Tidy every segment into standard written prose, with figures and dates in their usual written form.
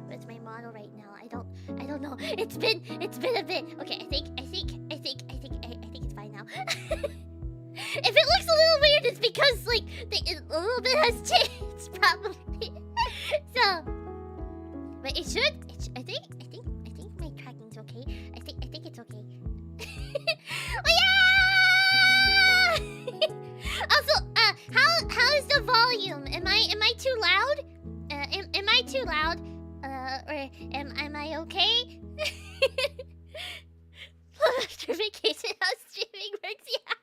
with my model right now. I don't know. It's been a bit. Okay, I think it's fine now. If it looks a little weird, it's because like a little bit has changed probably. So, but it should. I think my tracking's okay. I think it's okay. Oh, yeah! Also, how is the volume? Am I too loud? Am I too loud? Or am I okay? After vacation, how streaming works? Yeah.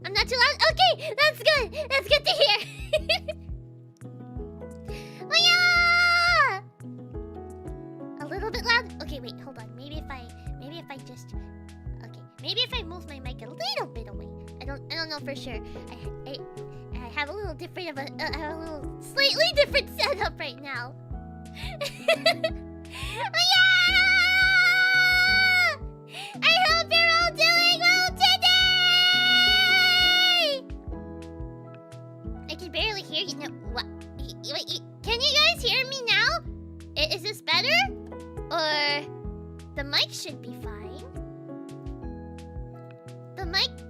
I'm not too loud. Okay, that's good. That's good to hear. Oh, yeah! A little bit loud. Okay, wait, hold on. Maybe if I just. Okay, maybe if I move my mic a little bit away. I don't know for sure. I have a little different of a slightly different setup right now. Oh, yeah! I hope you're all doing well today. I can barely hear you. No, what? Wait, can you guys hear me now? Is this better? Or the mic should be fine.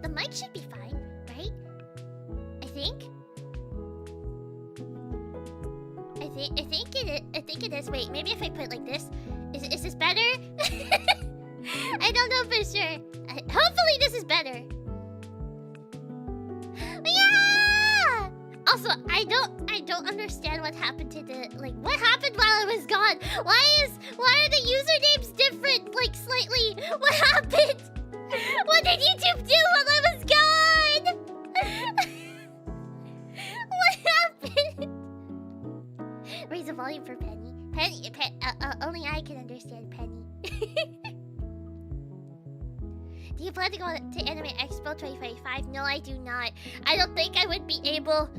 The mic should be fine, right? I think it is. Wait, maybe if I put it like this, is this better? I don't know for sure. Hopefully this is better. Yeah! Also, I don't understand what happened to the what happened while I was gone. Why are the usernames different? Like slightly. What happened? What did YouTube do while I was gone? What happened? Raise the volume for Penny. Only I can understand Penny. Do you plan to go to Anime Expo 2025? No, I do not. I don't think I would be able.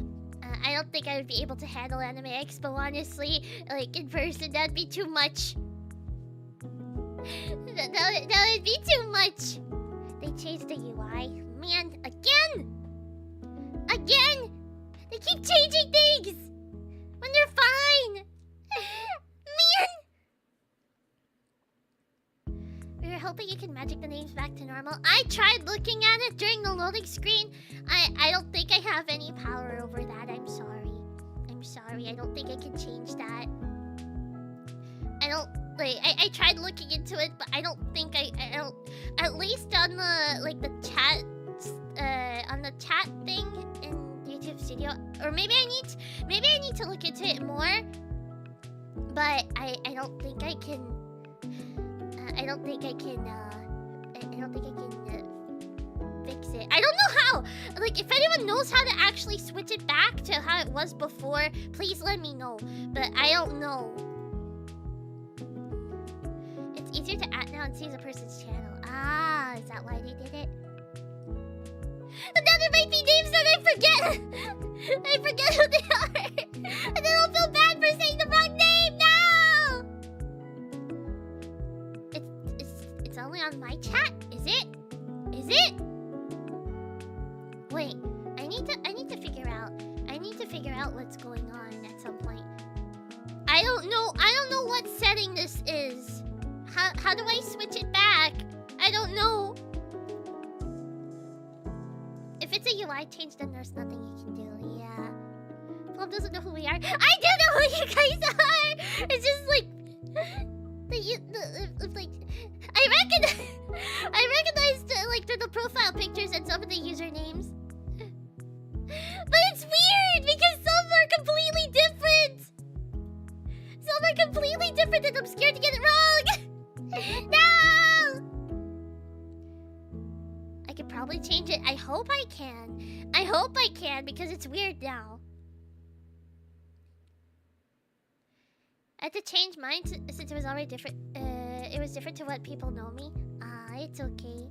I don't think I would be able to handle Anime Expo, honestly. Like in person, that'd be too much. That would be too much. They changed the UI, man. Again. They keep changing things when they're fine. Man! We were hoping you could magic the names back to normal. I tried looking at it during the loading screen. I don't think I have any power over that. I'm sorry. I don't think I can change that. I tried looking into it, but I don't think I don't. At least on the chat, on the chat thing in YouTube Studio, or maybe I need to look into it more. But I don't think I can. I don't think I can fix it. I don't know how. Like, if anyone knows how to actually switch it back to how it was before, please let me know. But I don't know. It's easier to add now and see the person's channel. Ah, is that why they did it? And now there might be names that I forget. I forget who they are. And then I'll feel bad for saying the wrong name. No! It's only on my chat. Is it? Wait, I need to figure out. I need to figure out what's going on at some point. I don't know what setting this is. How do I switch it back? I don't know. If it's a UI change, then there's nothing you can do. Yeah. Plum doesn't know who we are. I do know who you guys are. It's just like I recognized through the profile pictures and some of the usernames. But it's weird because some are completely different. And I'm scared to get it wrong. No! I could probably change it. I hope I can because it's weird now. I had to change mine since it was already different. It was different to what people know me. It's okay.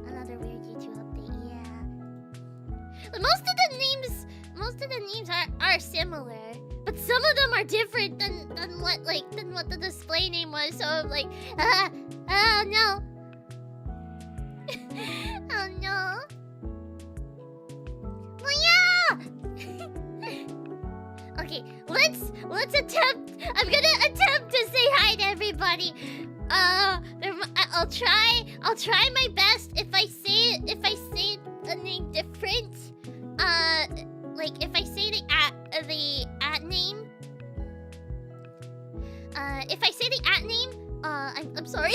Another weird YouTube update, yeah. Most of the names are similar, but some of them are different than what the display name was. So I'm like, oh no. Oh no. Okay, let's attempt. I'm gonna attempt to say hi to everybody. I'll try my best. If I say a name different, like if I say the at name, if I say the at name, I'm sorry.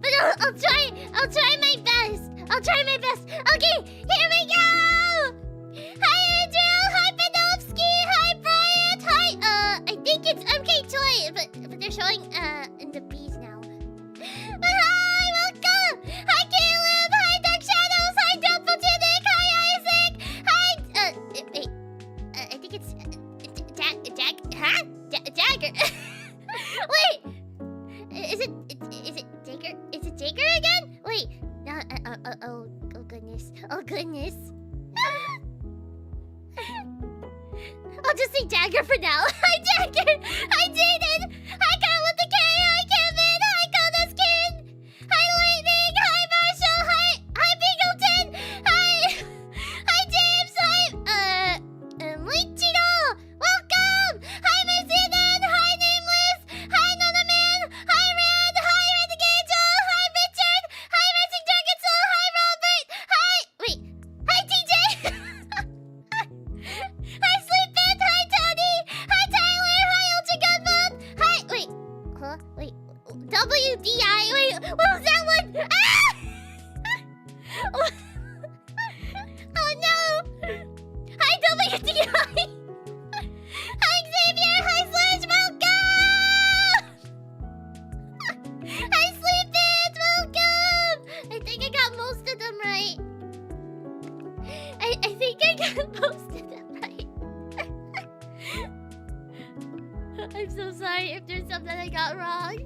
But I'll try my best. I'll try my best. Okay, here we go. Hi Andrew, hi Panofsky, hi Bryant, hi I think it's MK Toy, but they're showing in the B's now. But hi, welcome! Hi Caleb, hi Dark Shadows, hi Dumpletonic, hi Isaac, hi wait, I think it's Jagger. Wait, is it Jagger? Is it Jagger again? Wait, no, oh goodness. I'll just say Jagger for now. Hi Jagger! Hi Jaden! Hi Kyle with the K! Hi Kevin! Hi Koda's Kid! Hi Lightning! Hi Marshall! Hi Bingleton! Hi James! Hi Moichiro! Welcome! Hi Miss Eden! Hi Nameless! Hi Nonaman! Hi Red! Hi Renegade Joel! Hi Richard! Hi Racing Dragon Soul! Hi Robert! Hi TJ! Hi Sleepit! Hi Tony! Hi Tyler! Hi Ultra Gunbot! Hi wait, WDI! Wait, what was that one? Ah! Oh no! Hi WDI! Hi Xavier! Hi Slash! Welcome! Hi Sleepit! Welcome! I think I got most of them right. I think I got most of them right. I'm so sorry if there's something I got wrong.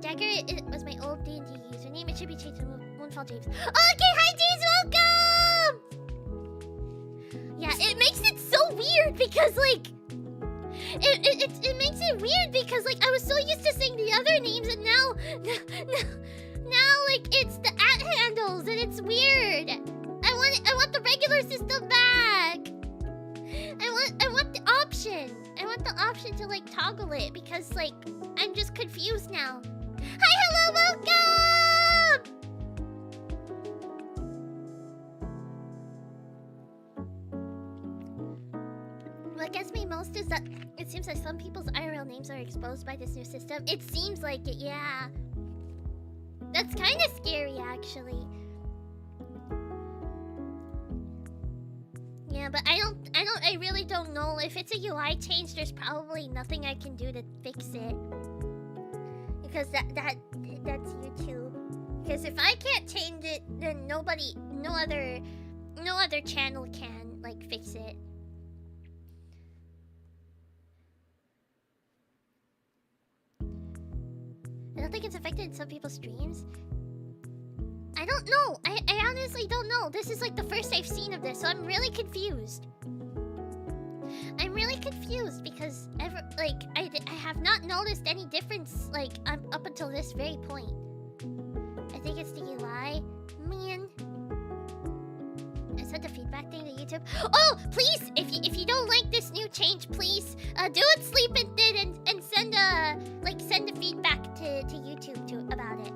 Jagger it was my old D&D username. It should be changed to Moonfall James. Okay, hi James, welcome! Yeah, it makes it so weird because like it makes it weird because like I was so used to saying the other names and now like it's the at handles and it's weird. I want the regular system back. I want the option. I want the option to like toggle it because like I'm just confused now. Hi, hello, welcome! What gets me most is that it seems like some people's IRL names are exposed by this new system. It seems like it, yeah. That's kind of scary, actually. Yeah, but I really don't know. If it's a UI change, there's probably nothing I can do to fix it. Because that's YouTube. Because if I can't change it, then no other channel can, like, fix it. I don't think it's affected some people's streams. I don't know. I honestly don't know. This is like the first I've seen of this, so I'm really confused. I'm really confused because I have not noticed any difference like up until this very point. I think it's the UI. Man. I sent the feedback thing to YouTube. Oh, please! If you don't like this new change, please do what Sleepin did and send a feedback to YouTube too about it.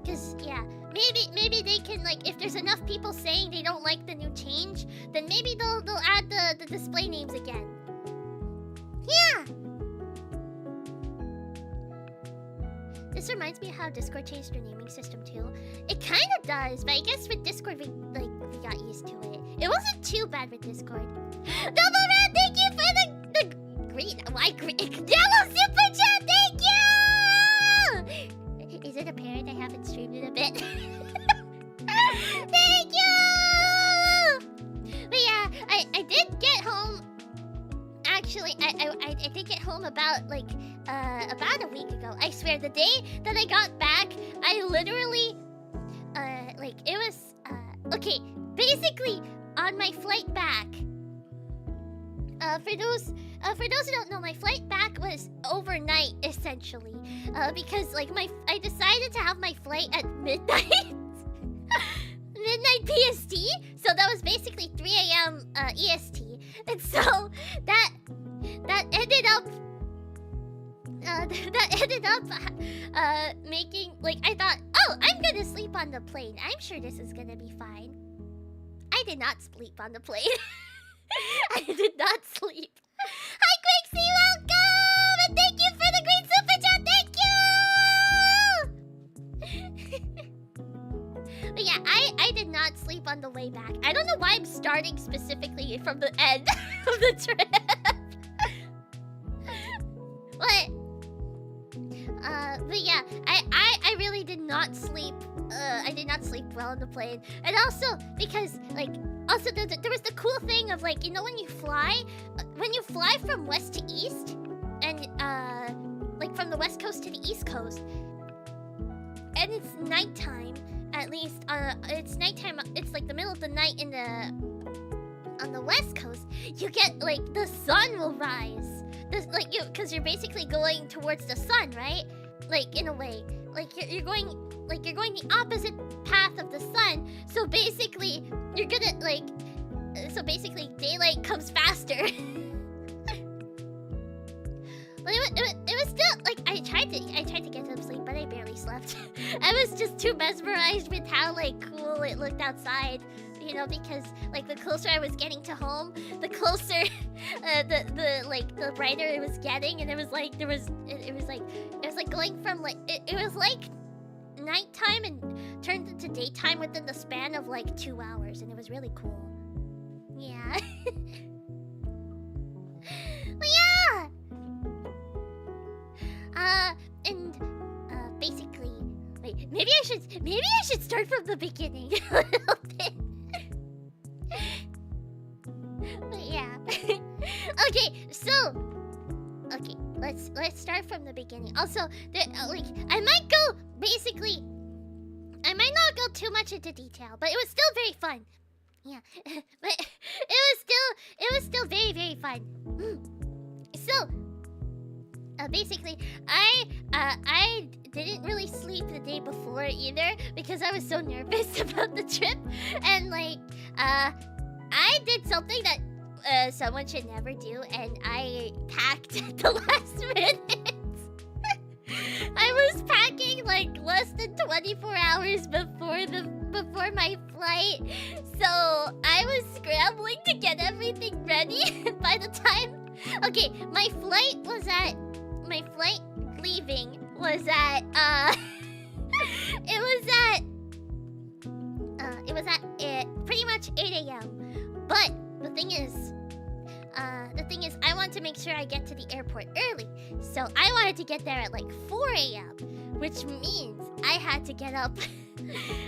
Cause yeah, maybe they can like if there's enough people saying they don't like the new change, then maybe they'll add the display names again. Yeah. This reminds me of how Discord changed their naming system too. It kind of does, but I guess with Discord we got used to it. It wasn't too bad with Discord. Double Red, thank you for the green. Why green? Yellow super chat, thank you. Is it apparent I haven't streamed in a bit? Thank you. But yeah, I did get home. Actually, I did get home about a week ago. I swear, the day that I got back, I literally, it was, okay, basically, on my flight back, for those who don't know, my flight back was overnight, essentially, because, I decided to have my flight at midnight. midnight PST, so that was basically 3 a.m. EST, and so that ended up making, like, I thought, oh, I'm gonna sleep on the plane. I'm sure this is gonna be fine. I did not sleep on the plane. I did not sleep. Hi, Quixie, welcome! And thank you for the green super chat, thank you! But yeah, I did not sleep on the way back. I don't know why I'm starting specifically from the end of the trip. But yeah, I really did not sleep. I did not sleep well on the plane, and also because like there was the cool thing of, like, you know, when you fly from west to east, and like from the west coast to the east coast, and it's nighttime. At least it's nighttime. It's like the middle of the night on the west coast. You get, like, the sun will rise. Because you're basically going towards the sun, right? Like, in a way, like you're going the opposite path of the sun. So basically, you're gonna, like, daylight comes faster. But it was still, like, I tried to get some sleep, but I barely slept. I was just too mesmerized with how, like, cool it looked outside. You know, because, like, the closer I was getting to home, the closer the brighter it was getting, and it was like going from, like, it was like nighttime and turned into daytime within the span of, like, 2 hours, and it was really cool. Yeah. But yeah. And basically, wait, maybe I should start from the beginning a little bit. But yeah. Okay, let's start from the beginning. Also, I might not go too much into detail, but it was still very fun. Yeah. But it was still very, very fun. So, basically, I didn't really sleep the day before either because I was so nervous about the trip, and, like, I did something that someone should never do, and I packed at the last minute. I was packing, like, less than 24 hours before my flight, so I was scrambling to get everything ready. By the time, okay, my flight leaving was at it was at pretty much 8 a.m. But the thing is, I want to make sure I get to the airport early. So I wanted to get there at, like, 4 a.m., which means I had to get up,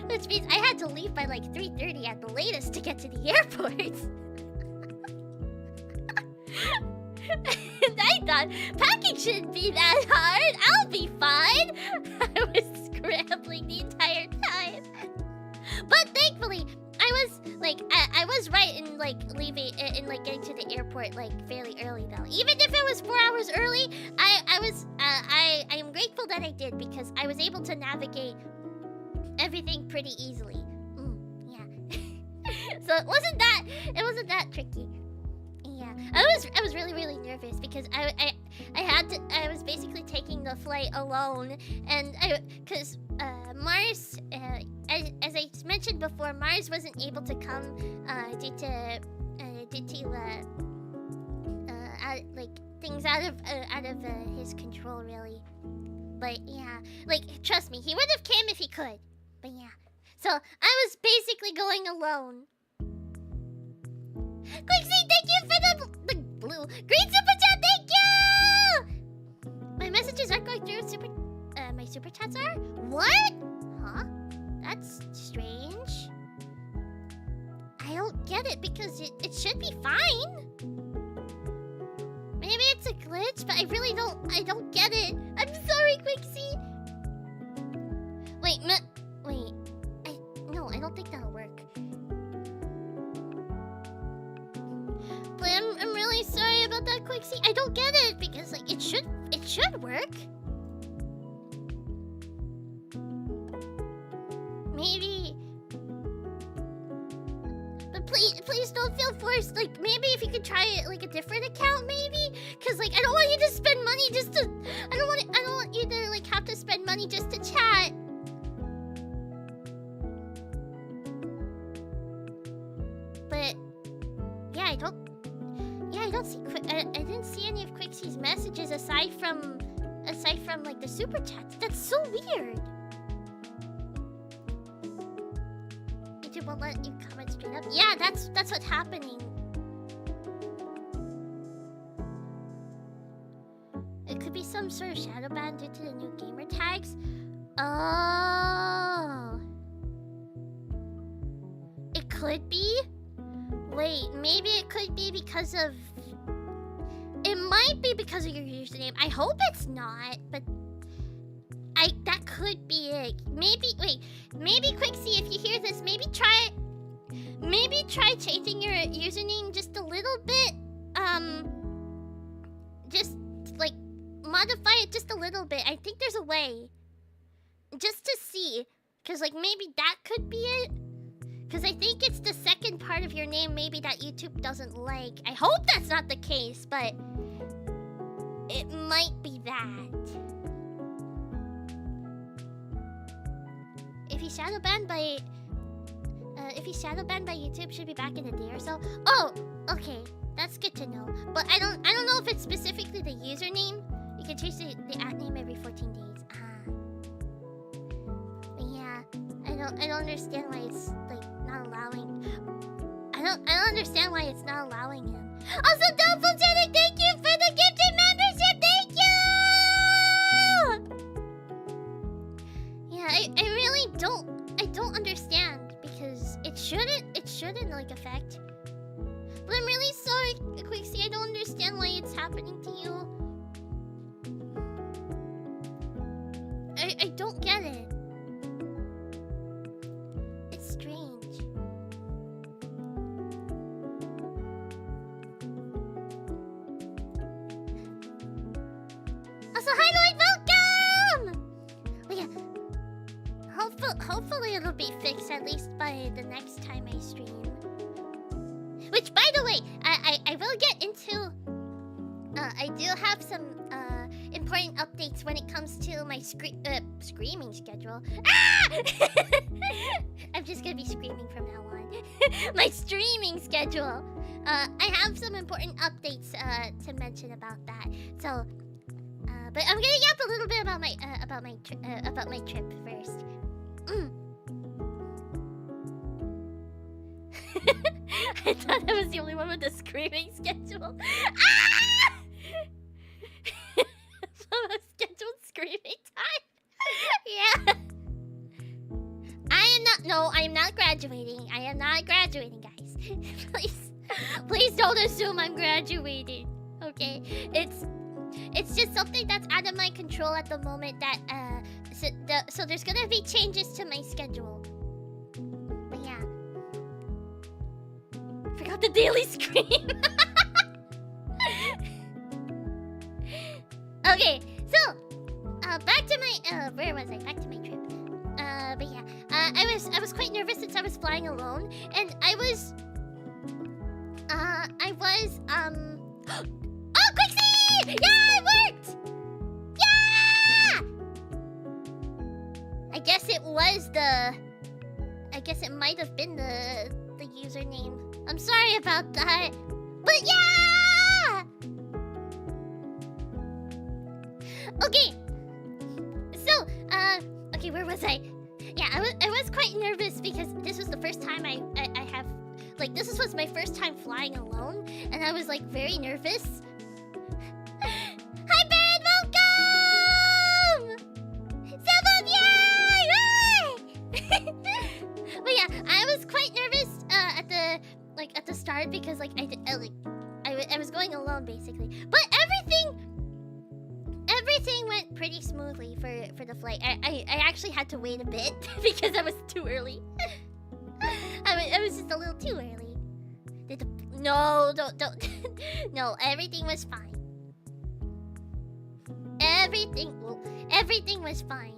which means I had to leave by, like, 3:30 at the latest to get to the airport. And I thought, packing shouldn't be that hard. I'll be fine. I was scrambling the entire time. But thankfully, I was right in, like, leaving in, like, getting to the airport, like, fairly early though. Even if it was 4 hours early, I am grateful that I did, because I was able to navigate everything pretty easily. Yeah. So it wasn't that tricky. Yeah, I was really, really nervous because I was basically taking the flight alone, and because Mars, as I mentioned before, Mars wasn't able to come due to things out of his control, really. But yeah, like, trust me, he would have came if he could. But yeah, so I was basically going alone. Quixie, thank you for the blue green super chat. Thank you. My messages aren't going through. My super chats are. What? Huh? That's strange. I don't get it, because it should be fine. Maybe it's a glitch, but I don't get it. I'm sorry, Quixie. Wait, no, I don't think that'll work. But I'm really sorry about that, Quixie. I don't get it, because, like, it should work. please don't feel forced. Like, maybe if you could try it, like, a different account, maybe? Because, like, I don't want you to spend money just to... I don't want you to, like, have to spend money just to chat. But, yeah, I don't see I didn't see any of Quixie's messages aside from, like, the super chats. That's so weird. YouTube won't let you comment straight up. Yeah, that's what's happening. It could be some sort of shadow ban due to the new gamer tags. Oh. It could be? Wait, maybe it could be because of... It might be because of your username. I hope it's not, but... That could be it. Maybe, wait. Maybe, Quixie, if you hear this, maybe try changing your username just a little bit. Just, like, modify it just a little bit. I think there's a way. Just to see. Because, like, maybe that could be it. Because I think it's the second part of your name maybe that YouTube doesn't like. I hope that's not the case, but... It might be that. If he's shadow banned by YouTube, should be back in a day or so. Oh, okay, that's good to know. But I don't know if it's specifically the username. You can change the at name every 14 days. But yeah, I don't understand why it's like not allowing. I don't understand why it's not allowing him. Also, Doublegenic, thank you for the gifted membership. Thank you. Yeah, I really don't understand because it shouldn't like affect. But I'm really sorry, Quixie, I don't understand why it's happening to you. I don't get it. It's strange. Also, hi Lloyd, welcome! Oh yeah. Hopefully it'll be fixed at least by the next time I stream. Which, by the way, I will get into... I do have some important updates when it comes to my screaming schedule. Ah! I'm just gonna be screaming from now on. My streaming schedule. I have some important updates to mention about that. So, but I'm gonna yap a little bit about my trip first. I thought I was the only one with the screaming schedule. Ah! A scheduled screaming time. Yeah. I am not graduating. I am not graduating, guys. Please don't assume I'm graduating. Okay? It's just something that's out of my control at the moment that so there's gonna be changes to my schedule. But yeah. Forgot the daily scream. Okay, so back to my where was I? Back to my trip. But yeah, I was quite nervous since I was flying alone, and I was oh, Quixie! Yeah, it worked! Yeah! I guess it might have been the username. I'm sorry about that. But yeah! Okay. So, okay, where was I? Yeah, I was quite nervous because this was the first time I have, like, this was my first time flying alone, and I was, like, very nervous. Hi, Baron, welcome! Seven, yay! But yeah, I was quite nervous at the start because, like, I was going alone, basically. But everything went pretty smoothly for the flight. I actually had to wait a bit because I was too early. I was just a little too early. No, don't. No, everything was fine. Everything was fine.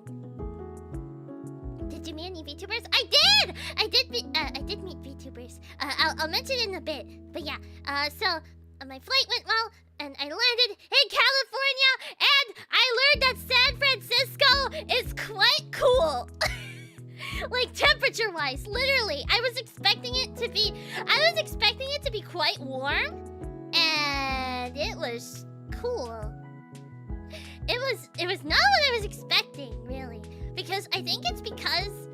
Did you meet any VTubers? I did meet VTubers. VTubers. I'll mention it in a bit. But yeah, so my flight went well, and I landed in California, and I learned that San Francisco is quite cool. Like temperature-wise, literally. I was expecting it to be quite warm, and it was cool. It was not what I was expecting, really. Because I think it's because,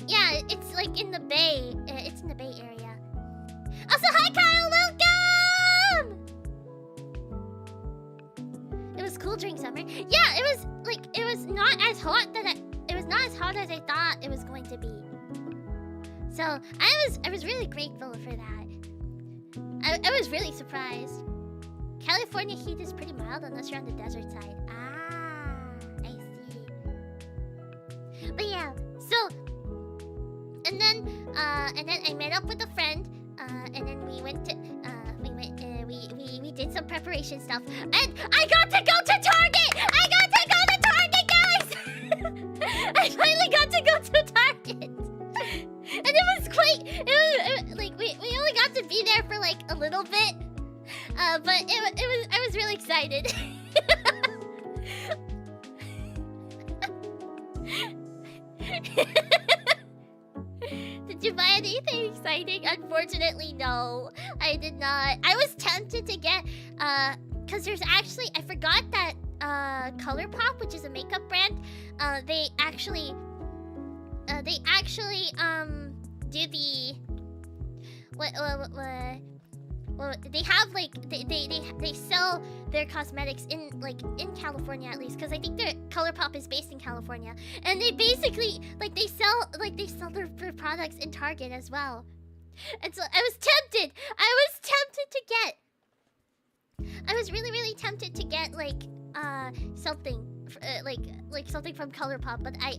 yeah, it's like in the Bay. It's in the Bay Area. Also, hi Kyle, welcome! It was cool during summer. Yeah, it was not as hot as I thought it was going to be. So I was really grateful for that. I was really surprised. California heat is pretty mild unless you're on the desert side. Ah, I see. But yeah, so and then I met up with a friend, and then we did some preparation stuff, and I got to go to Target. I got to go to Target, guys. I finally got to go to Target, and it was like we only got to be there for like a little bit, but I was really excited. Did you buy anything exciting? Unfortunately, no. I did not. I was tempted to get, cause there's actually, I forgot that, ColourPop, which is a makeup brand, they actually, do the, well, they have like they sell their cosmetics in California, at least, because I think their ColourPop is based in California, and they basically they sell their products in Target as well. And so I was tempted really tempted to get something something from ColourPop, but I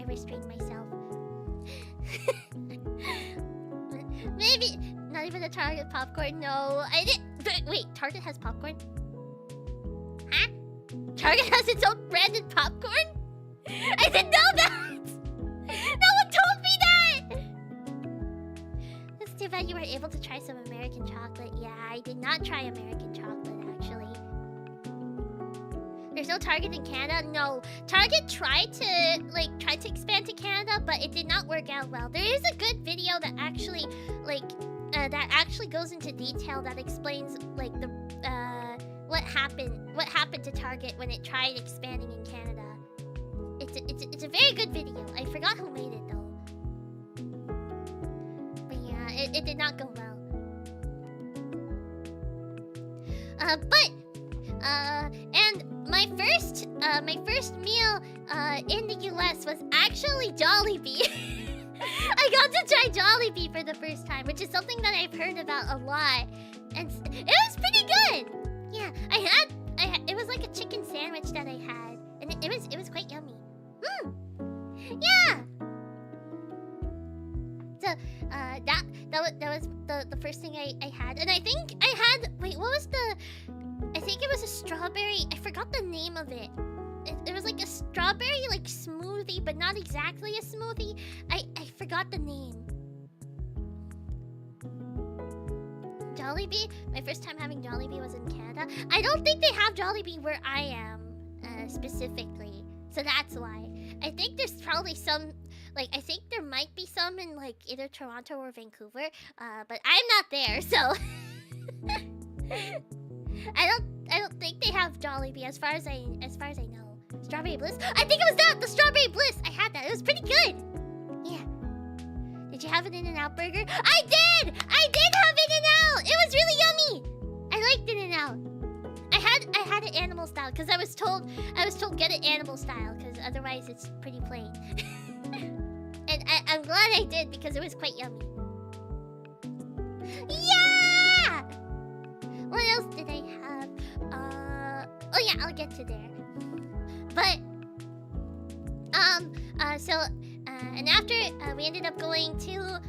restrained myself. Maybe not even a Target popcorn. No, I didn't. Wait, Target has popcorn? Huh? Target has its own branded popcorn? I didn't know that. No one told me that. It's too bad you were able to try some American chocolate. Yeah, I did not try American chocolate, actually. There's no Target in Canada? No. Target tried to expand to Canada, but it did not work out well. There is a good video that actually goes into detail, that explains what happened to Target when it tried expanding in Canada. It's a very good video. I forgot who made it though. But yeah, it did not go well. And my first meal in the US was actually Jollibee. I got to try Jollibee for the first time, which is something that I've heard about a lot, and it was pretty good. Yeah, it was like a chicken sandwich that I had, and it was quite yummy. Yeah. So that was the first thing I had, and I think I had, wait, what was the? I think it was a strawberry. I forgot the name of it. It was like a strawberry smoothie, but not exactly a smoothie. I forgot the name. Jollibee? My first time having Jollibee was in Canada. I don't think they have Jollibee where I am, specifically. So that's why. I think there's probably some, I think there might be some in either Toronto or Vancouver. But I'm not there, so I don't think they have Jollibee as far as I know. Strawberry Bliss? I think it was that! The Strawberry Bliss! I had that. It was pretty good! Yeah. Did you have an In-N-Out burger? I did! I did have In-N-Out! It was really yummy! I liked In-N-Out. I had it animal style, because I was told get it animal style, because otherwise it's pretty plain. And I'm glad I did, because it was quite yummy. Yeah! What else did I have? Oh yeah, I'll get to there. But, and after, we ended up going to,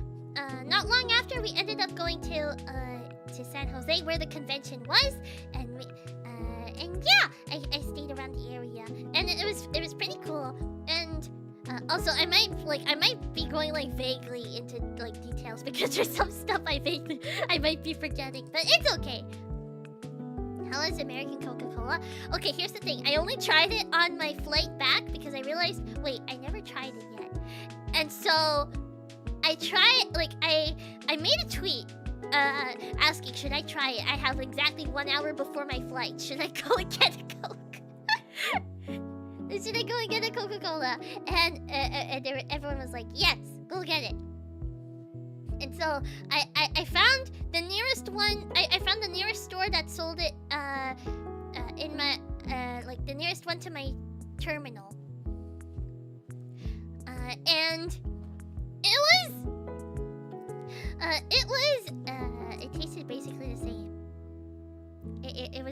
not long after, we ended up going to San Jose, where the convention was, and yeah, I stayed around the area, and it was pretty cool, and, Also, I might be going like vaguely into like details because there's some stuff I might be forgetting, but it's okay. How is American Coca-Cola? Okay, here's the thing. I only tried it on my flight back because I realized, wait, I never tried it yet. And so I made a tweet asking, should I try it? I have exactly 1 hour before my flight. Should I go and get a Coke? Should I go and get a Coca-Cola? And everyone was like, yes, go get it. And so I found the nearest one. I found the nearest store that sold it in my like the nearest one to my terminal. And it tasted basically the same. It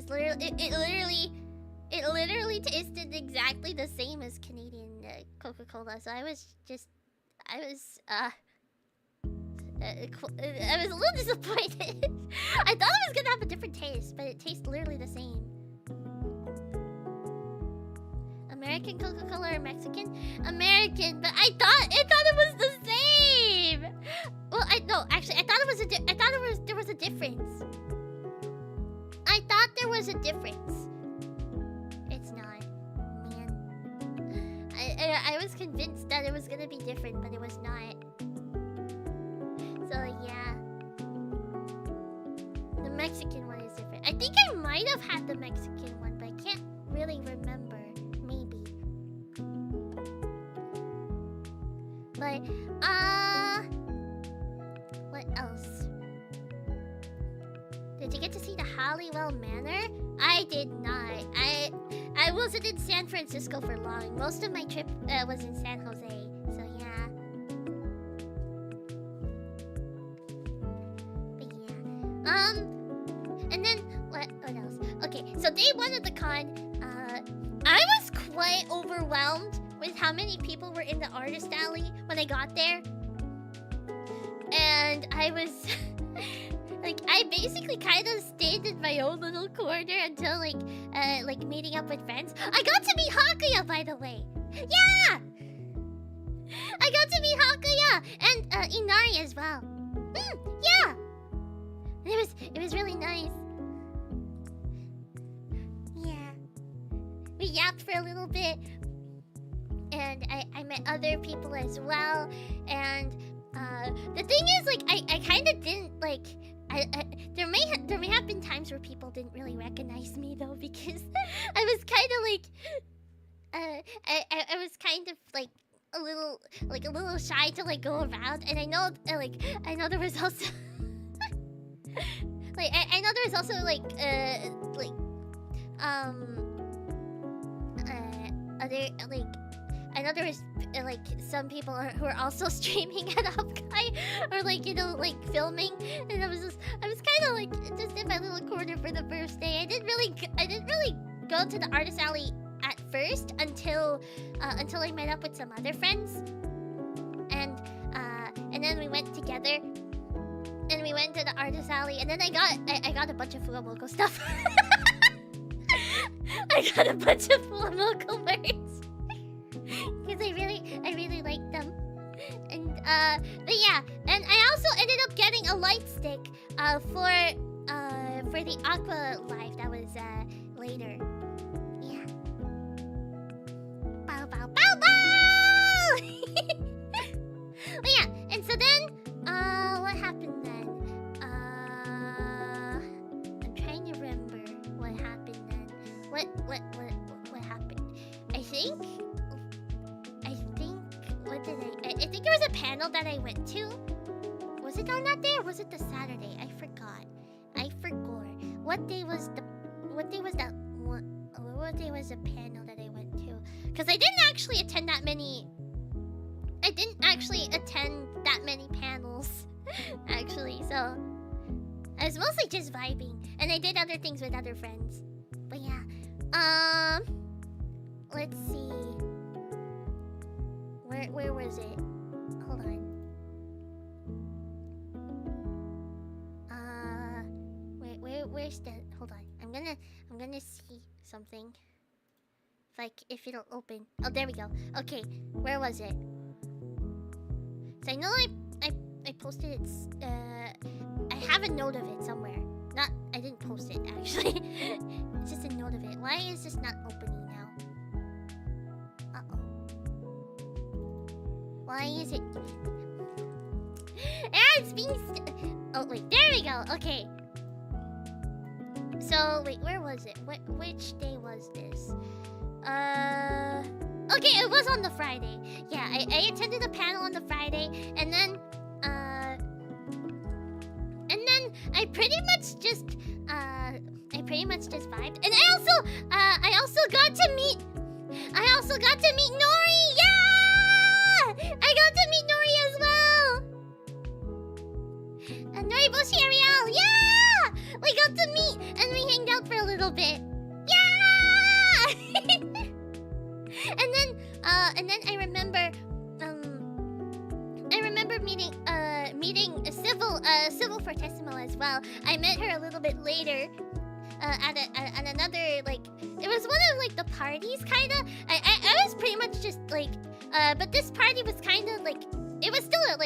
literally tasted exactly the same as Canadian Coca-Cola. So I was a little disappointed. I thought it was gonna have a different taste, but it tastes literally the same. American Coca-Cola or Mexican? American, but I thought it was the same. Well, actually, I thought there was a difference. I thought there was a difference. It's not, man. I was convinced that it was gonna be different, but it was not. So yeah, the Mexican one is different. I think I might have had the Mexican one, but I can't really remember. Maybe. But what else? Did you get to see the Halliwell Manor? I did not. I wasn't in San Francisco for long. Most of my trip was in San Jose. So yeah. But yeah. And then what else? Okay, so day one of the con, I was quite overwhelmed with how many people were in the artist alley when I got there. And I was like, I basically kind of stayed in my own little corner until like meeting up with friends. I got to meet Hakuya, by the way. Yeah! I got to meet Hakuya and Inari as well. Yeah! It was really nice. Yeah. We yapped for a little bit. And I met other people as well. And the thing is, like, I kind of didn't, like... there may have been times where people didn't really recognize me, though, because I was kind of, like... I was kind of, like, a little shy to, like, go around. And I know, I know there was also... like, I know there was also, other, like... I know there was, like, some people who are also streaming at Offkai, or, like, you know, like, filming, and I was kind of, like, just in my little corner for the first day. I didn't really go to the artist alley at first until I met up with some other friends, and then we went together, and we went to the artist alley, and then I got a bunch of Fuamoko stuff. I got a bunch of Fuamoko merch. Because I really like them. And but yeah, and I also ended up getting a light stick for the Aqua Live that was later. Yeah. Bow bow bow bow. But yeah, and so then what happened then? I'm trying to remember what happened then. What happened? I think I think there was a panel that I went to. Was it on that day or was it the Saturday? I forgot. What day was the panel that I went to? Because I didn't actually attend that many panels actually, so I was mostly just vibing, and I did other things with other friends. But yeah. Let's see. Where was it? Hold on. Where's the... Hold on. I'm gonna see something. if it'll open. Oh, there we go. Okay, where was it? So I know I posted it. I have a note of it somewhere. I didn't post it actually. It's just a note of it. Why is this not opening now? Uh-oh. Why is it? It's being. Oh wait, there we go. Okay. So wait, where was it? Which day was this? Okay, it was on the Friday. Yeah, I attended a panel on the Friday, and then I pretty much just vibed, and I also got to meet Nori. Yeah, I got to meet Nori as well. Nori Boshi Ariel. Yeah, we got to meet and we hanged out for a little bit. Yeah. And then I remember meeting Civil Fortissimo as well. I met her a little bit later at another, like, it was one of like the parties kinda. I was pretty much just like but this party was kinda like, it was still a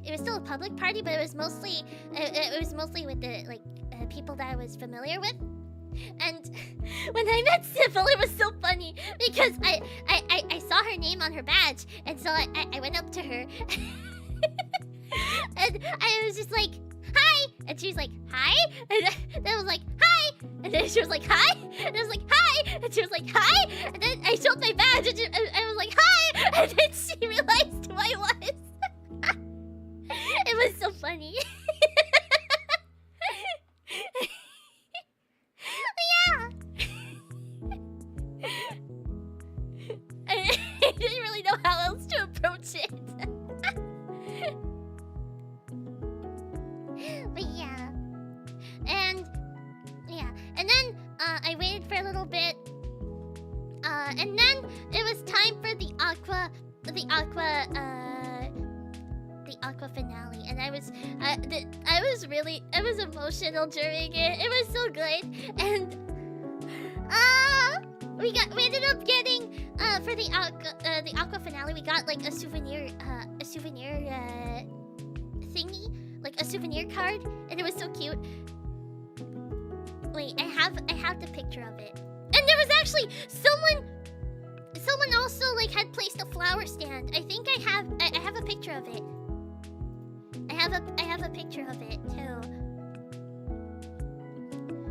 it was still a public party, but it was mostly with the people that I was familiar with. And when I met Sybil, it was so funny because I saw her name on her badge, and so I went up to her and I was just like, hi, and she was like, hi, and then I was like, hi, and then she was like, hi, and I was like, hi, and she was like, hi, and then I showed my badge, and I was like, hi, and then she realized who I was. It was so funny. Yeah. I didn't really know how else to approach it. But yeah. And then I waited for a little bit. And then it was time for the aqua finale, and I was emotional during it. It was so good, and we ended up getting for the aqua finale, we got like a souvenir thingy, like a souvenir card, and it was so cute. Wait, I have the picture of it, and there was actually someone also like had placed a flower stand. I think I have a picture of it. I have a picture of it too.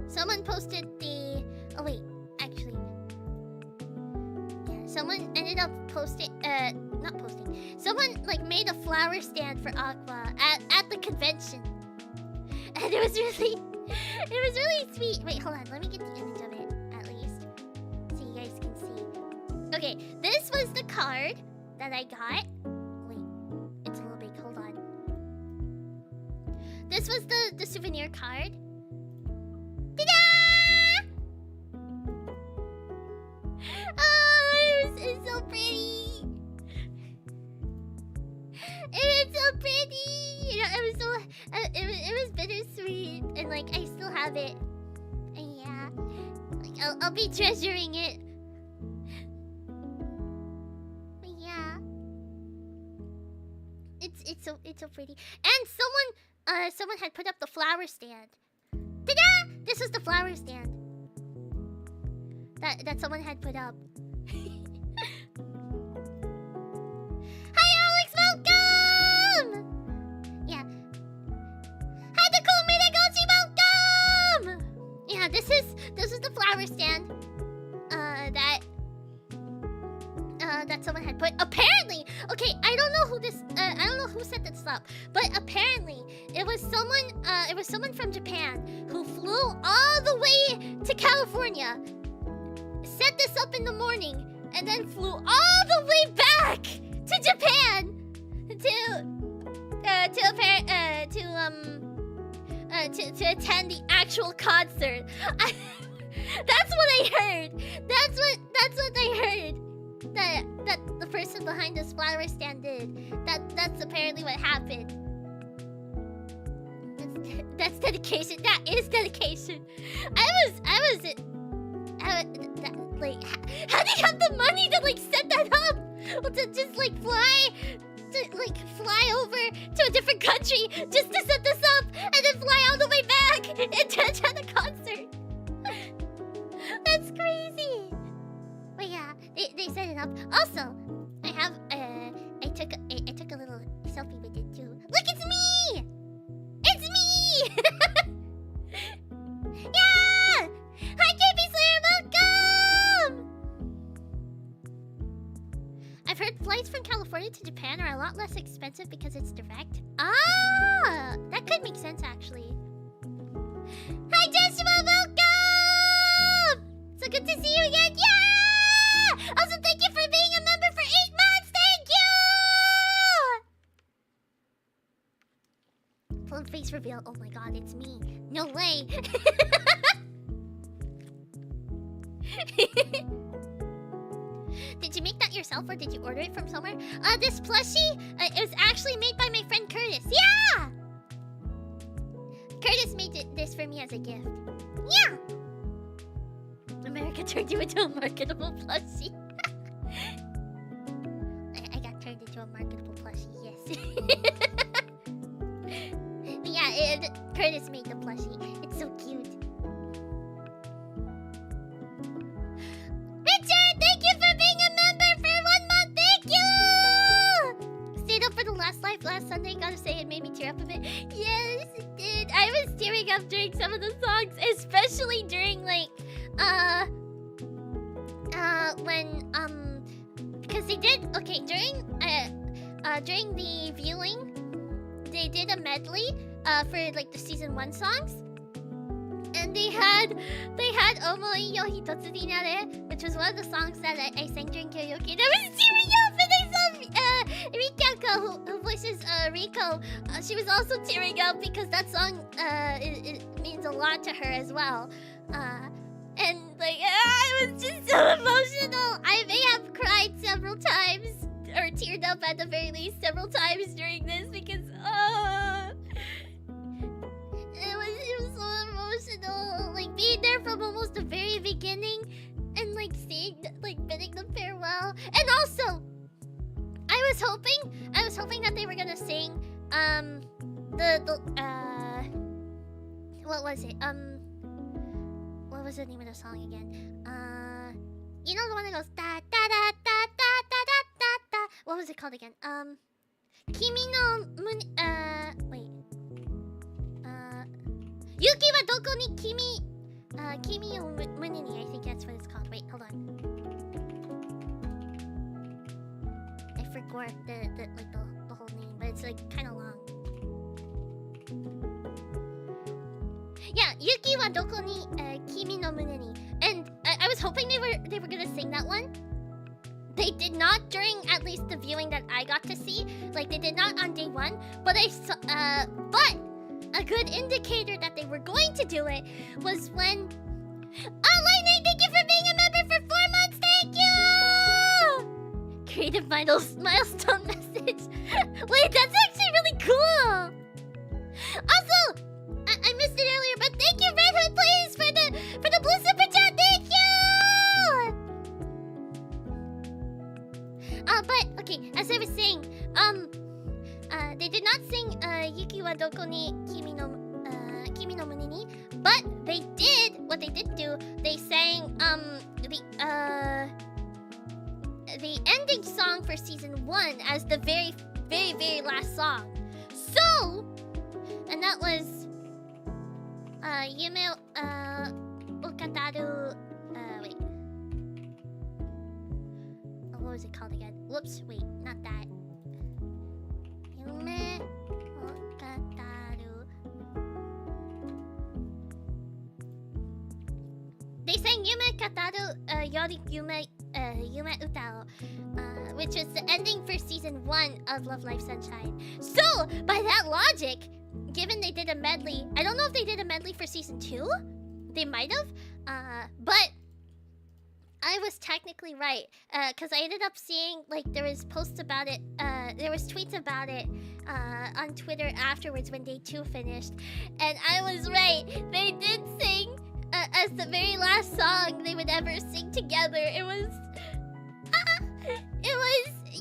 Someone posted the. Oh wait, actually, yeah. Someone ended up not posting. Someone like made a flower stand for Aqua at the convention, and it was really sweet. Wait, hold on. Let me get the image of it at least, so you guys can see. Okay, this was the card that I got. This was the souvenir card. Ta-da! Oh, it's so pretty. It's so pretty. You know, it was bittersweet, and like I still have it. And yeah, like I'll be treasuring it. But yeah, it's so pretty. And someone had put up the flower stand. Ta-da! This was the flower stand that someone had put up. Hi, Alex! Welcome! Yeah. Hi, the Komiregoshi! Welcome! Yeah, this is the flower stand that someone had put. Apparently, okay, I don't know who set this up, but apparently it was someone from Japan who flew all the way to California, set this up in the morning, and then flew all the way back to Japan to attend the actual concert. That's what I heard. That's what I heard. That the person behind this flower stand did. That's apparently what happened. That's dedication. That is dedication. I how do you have the money to like set that up? Well, to just like fly over to a different country just to set this up, and then fly all the way back and attend a concert. That's crazy. But yeah, they set it up. Also, I took a little selfie with it too. Look, it's me! It's me! Yeah! Hi, KB Slayer, welcome! I've heard flights from California to Japan are a lot less expensive because it's direct. Ah! That could make sense, actually. Hi, Joshua, welcome! So good to see you again. Yeah! Also, thank you for being a member for 8 months. Thank you! Plum face reveal. Oh my god, it's me. No way. Did you make that yourself or did you order it from somewhere? This plushie, it was actually made by my friend Curtis. Yeah! Curtis made this for me as a gift. Yeah! America turned you into a marketable plushie. I got turned into a marketable plushie, yes. But yeah, Curtis made the plushie. It's so cute. Richard, thank you for being a member for 1 month. Thank you! Stayed up for the last live last Sunday. Gotta say, it made me tear up a bit. Yes, it did. I was tearing up during some of the songs, especially during like, when because they did during the viewing, they did a medley for like the season 1 songs. And they had Omoi yo Hitotsu ni Nare, which was one of the songs that I sang during karaoke. And I was tearing up, and I saw Rikako, who voices Riko. She was also tearing up because that song it means a lot to her as well. And like I was just so emotional. I may have cried several times, or teared up at the very least several times during this because it was so emotional, like being there from almost the very beginning and like seeing, like bidding them farewell. And also, I was hoping that they were gonna sing what was it? What was the name of the song again? You know the one that goes da da da da da da da da da. What was it called again? Kimi no wait. Yuki wa doko ni kimi o mune ni, I think that's what it's called. Wait, hold on. I forgot the whole name, but it's like kind of long. Yeah, Yuki wa doko ni kimi no mune ni. And I was hoping they were gonna sing that one. They did not during at least the viewing that I got to see. Like they did not on day 1, but I saw but a good indicator that they were going to do it was when... Oh, Lightning, thank you for being a member for 4 months! Thank you! Creative milestone message. Wait, that's actually really cool! Also, I missed it earlier, but thank you, Red Hood Plays, for the blue super chat! Thank you! But, okay, as I was saying, they did not sing Yuki wa doko ni kimi no mune ni, but what they did do, they sang the ending song for season 1 as the very, very, very last song. So, and that was Yume Okataru, wait. Oh, what was it called again? Whoops, wait, not that. Yume Okataru. They sang Yume Kataru Yori Yume Utao, which was the ending for season 1 of Love Life Sunshine. So, by that logic, given they did a medley, I don't know if they did a medley for season 2. They might have, but I was technically right, because I ended up seeing, like, there was posts about it, there was tweets about it on Twitter afterwards when day 2 finished, and I was right. They did sing as the very last song they would ever sing together. It was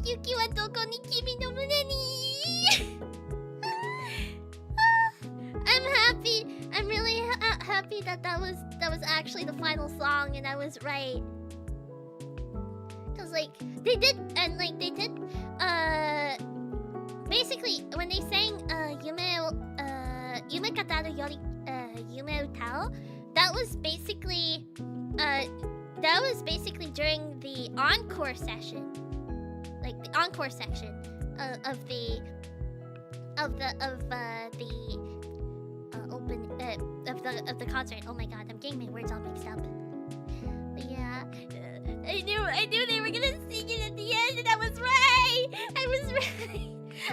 Yuki wa doko ni kimi no mune ni. I'm happy. I'm really happy that was actually the final song and I was right. Cause like they did basically when they sang Yume Kataru Yori Yume Utao, that was basically during the encore session. Like the encore section of the concert. Oh my god, I'm getting my words all mixed up. But yeah, I knew they were gonna sing it at the end, and I was right.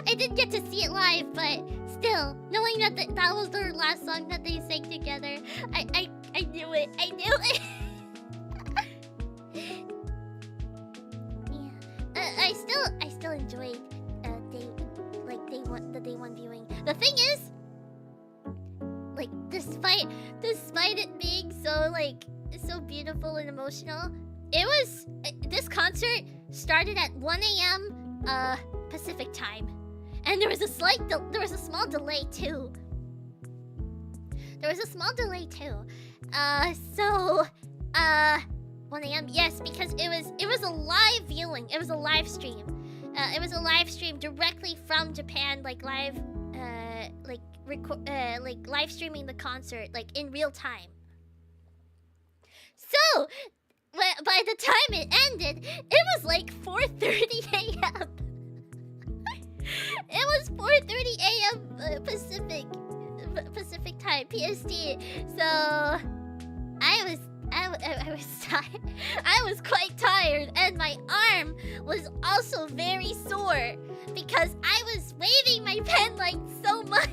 I didn't get to see it live, but still, knowing that that was their last song that they sang together, I knew it. I knew it. Yeah, I still enjoyed the day one viewing. The thing is, like, despite it being so beautiful and emotional, this concert started at 1 a.m. Pacific time, and there was a small delay too. 1 a.m. Yes, because it was a live viewing. It was a live stream. It was a live stream directly from Japan, like live, live streaming the concert, like in real time. So, by the time it ended, it was like 4:30 a.m. It was 4:30 a.m. Pacific time, PST. So, I was tired. I was quite tired, and my arm was also very sore because I was waving my pen like so much.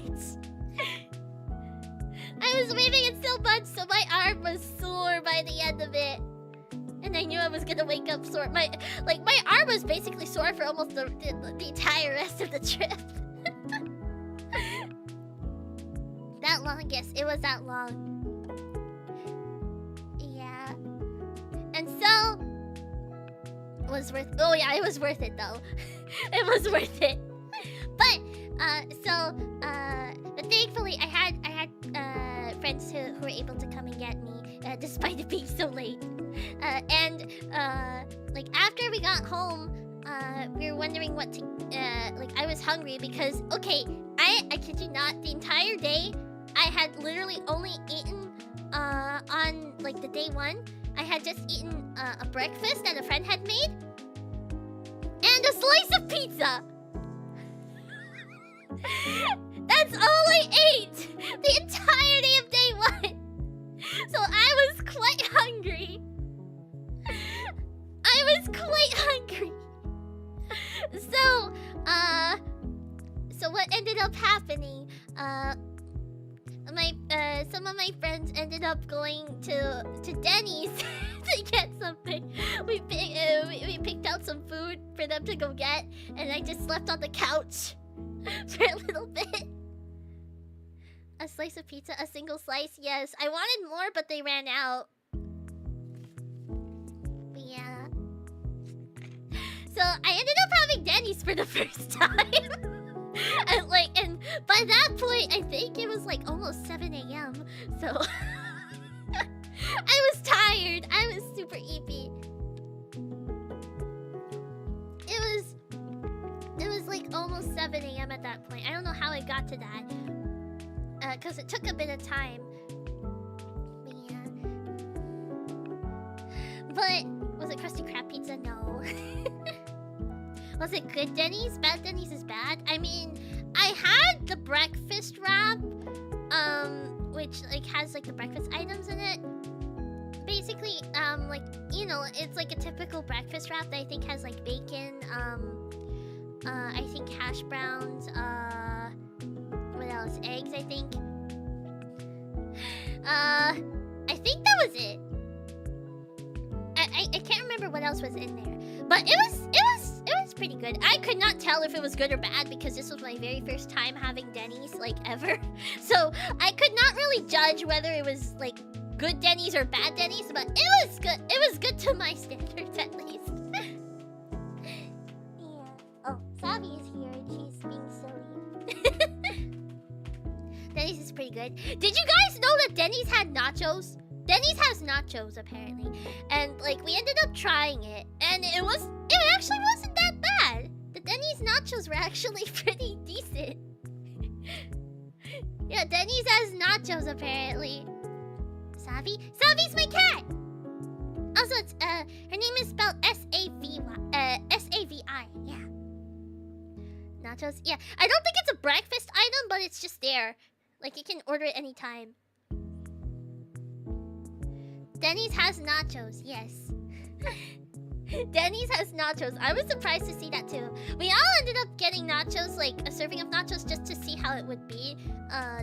I was waving it so much, so my arm was sore by the end of it, and I knew I was gonna wake up sore. My arm was basically sore for almost the entire rest of the trip. That long, yes, it was that long. And so, it was worth. Oh yeah, it was worth it though. It was worth it. But but thankfully I had friends who were able to come and get me, despite it being so late. And like after we got home, we were wondering what to I was hungry because I kid you not, the entire day I had literally only eaten on like the day one. I had just eaten a breakfast that a friend had made and a slice of pizza. That's all I ate the entire day of day one. So I was quite hungry. So what ended up happening? Some of my friends ended up going to Denny's to get something. We picked out some food for them to go get, and I just slept on the couch for a little bit. A slice of pizza, a single slice, yes. I wanted more, but they ran out. But yeah. So I ended up having Denny's for the first time. And by that point, I think it was like almost 7 a.m. So I was tired. I was super eepy. It was like almost 7 a.m. at that point. I don't know how I got to that. Cause it took a bit of time. But yeah. But was it crusty crab pizza? No. Was it good Denny's? Bad Denny's is bad. I mean, I had the breakfast wrap, which like has like the breakfast items in it. Basically, like, you know, it's like a typical breakfast wrap that I think has like bacon, I think hash browns, what else? Eggs, I think. I think that was it. I can't remember what else was in there, but it was pretty good. I could not tell if it was good or bad because this was my very first time having Denny's like ever. So I could not really judge whether it was like good Denny's or bad Denny's, but it was good. It was good to my standards at least. Yeah. Oh, Savvy is here and she's being silly. Denny's is pretty good. Did you guys know that Denny's had nachos? Denny's has nachos apparently, and like we ended up trying it, and it actually wasn't that bad. The Denny's nachos were actually pretty decent. Yeah, Denny's has nachos apparently. Savvy? Savvy's my cat! Also, it's, her name is spelled S-A-V-Y, S-A-V-I, yeah. Nachos, yeah. I don't think it's a breakfast item, but it's just there. Like, you can order it anytime. Denny's has nachos, yes. Denny's has nachos. I was surprised to see that too. We all ended up getting nachos, like a serving of nachos, just to see how it would be,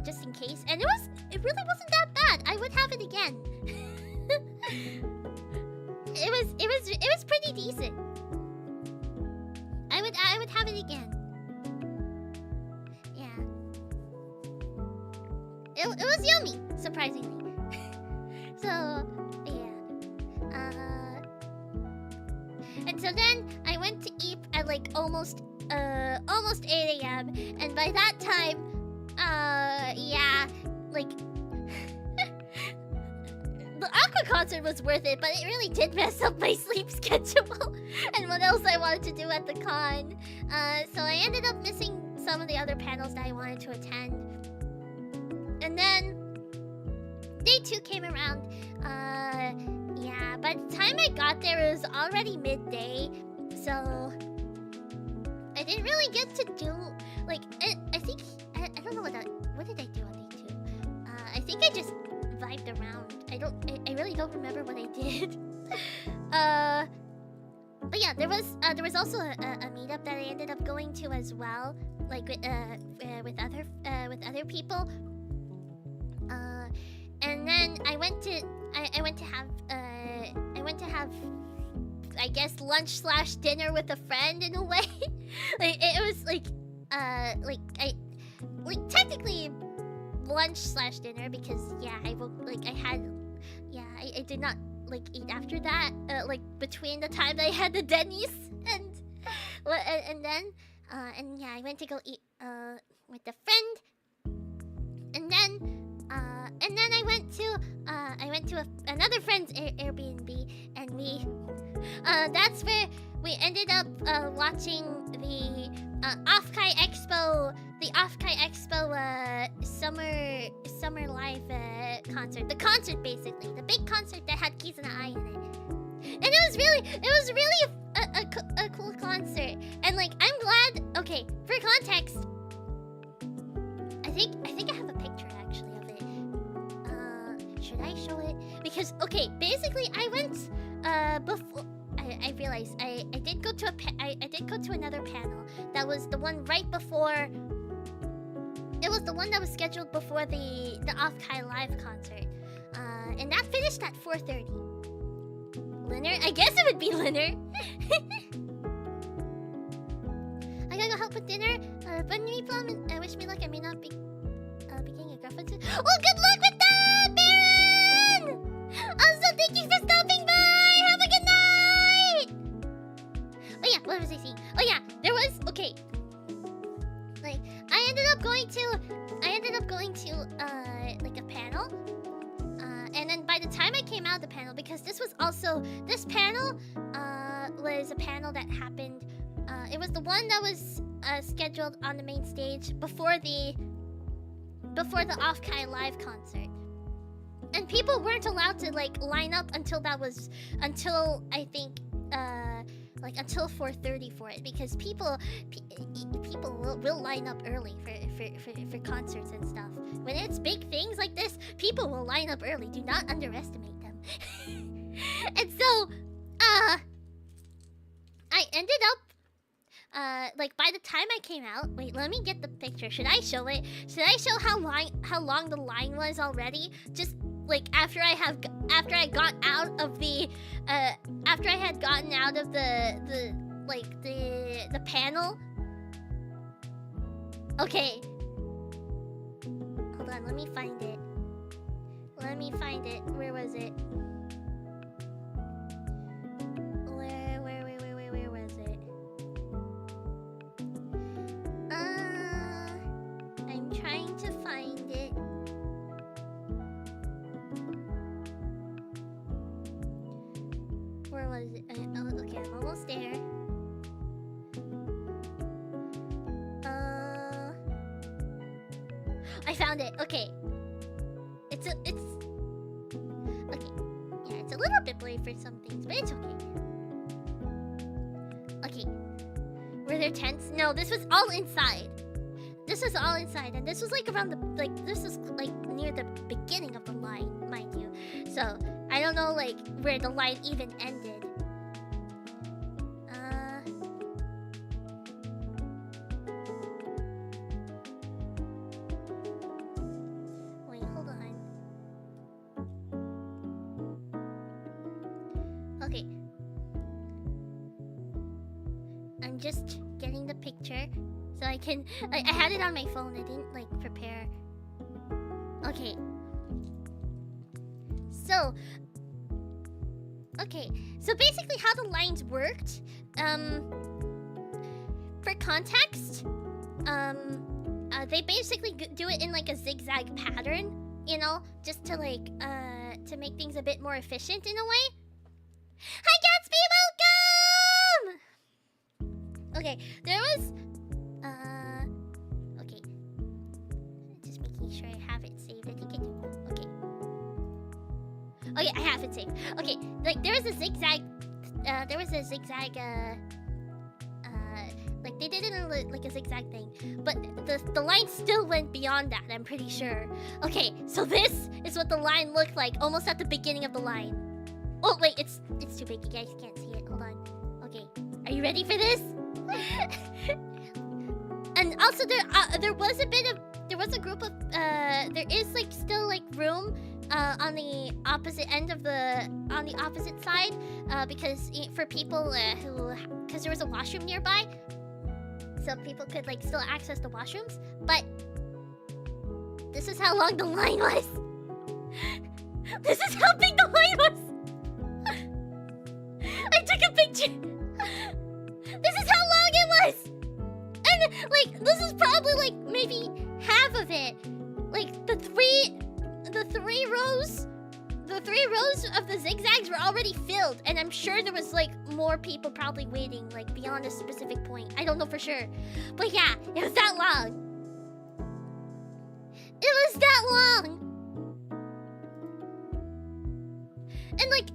just in case. And it really wasn't that bad. I would have it again. it was pretty decent. I would have it again. Yeah. It was yummy, surprisingly. So yeah. And so then I went to eat at like almost 8 a.m. and by that time, yeah, like the Aqua concert was worth it, but it really did mess up my sleep schedule and what else I wanted to do at the con. So I ended up missing some of the other panels that I wanted to attend. And then day 2 came around. Yeah, by the time I got there, it was already midday, so I didn't really get to do, like, I think, I don't know what did I do on day 2? I think I just vibed around. I really don't remember what I did. But yeah, there was also a meetup that I ended up going to as well, like with other people. And then I went to have I guess lunch/dinner with a friend in a way. Like it was like technically lunch/dinner because yeah, I did not like eat after that, like between the time I had the Denny's and then yeah, I went to go eat with a friend, and then I went to another friend's Airbnb, and that's where we ended up watching the Offkai Expo, summer live concert. The concert, basically, the big concert that had Keys and I in it, and it was really a cool concert. And like, I'm glad. Okay, for context, I think I have a picture actually of it. Should I show it? Because okay, basically I went before. I realized I did go to another panel. That was the one right before. It was the one that was scheduled before the Offkai live concert, and that finished at 4:30. Linner? I guess it would be Linner. I gotta go help with dinner. But me, Plum, and wish me luck. I may not be getting a girlfriend soon. Oh, good luck with that, Baron! Also, thank you for stopping by. Have a good night. Oh yeah, what was I saying? Oh yeah, there was like I ended up going to like a panel. And then by the time I came out of the panel, because this panel was a panel that happened. It was the one that was scheduled on the main stage before the Offkai live concert, and people weren't allowed to like line up until I think until 4:30 for it, because people will line up early for concerts and stuff. When it's big things like this, people will line up early. Do not underestimate them. And so, I ended up, like by the time I came out, wait, let me get the picture. Should I show it? Should I show how long the line was already? Just like after I had gotten out of the panel. Okay. Hold on, let me find it. let me find it. Where was it? Where was it? I'm trying to find it. Where was it? Okay, I'm almost there. I found it. Okay. It's okay. Yeah, it's a little bit blurry for some things, but it's okay. Okay. Were there tents? No, this was all inside. This was all inside, and this was like around the this was like near the beginning of the line, mind you. So I don't know like where the line even ended. Wait, hold on. Okay. I'm just getting the picture so I can. I had it on my phone. I didn't like prepare. Okay. So. Okay. So basically, how the lines worked. For context, they basically do it in like a zigzag pattern. You know, just to like to make things a bit more efficient in a way. Hi, Gatsby, welcome! Okay, there was... okay. Just making sure I have it saved. I think I do. Okay. Okay, I have it saved. Okay, like, there was a zigzag... like, they did it in, like, a zigzag thing. But the line still went beyond that, I'm pretty sure. Okay, so this is what the line looked like, almost at the beginning of the line. Oh, wait, it's too big. You guys can't see it. Hold on. Okay, are you ready for this? And also there was a group of there is like still like room on the opposite end of on the opposite side because for people because there was a washroom nearby, so people could like still access the washrooms. But this is how long the line was. This is how big the line was. I took a picture. This is how long it was. And like this is probably like maybe half of it. Like the three rows of the zigzags were already filled, and I'm sure there was like more people probably waiting like beyond a specific point. I don't know for sure. But yeah, it was that long. It was that long. And like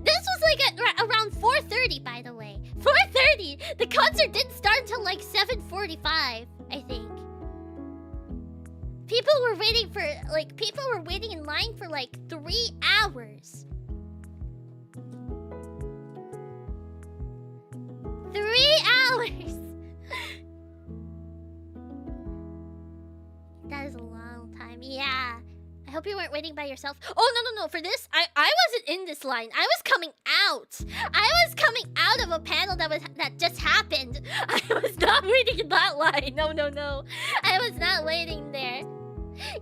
this was like at around 4:30, by the way. 4:30. The concert didn't start until like 7:45, I think. People were waiting in line for like 3 hours. 3 hours. That is a long time. Yeah. I hope you weren't waiting by yourself. Oh, no. For this, I wasn't in this line. I was coming out. I was coming out of a panel that just happened. I was not waiting in that line. No. I was not waiting there.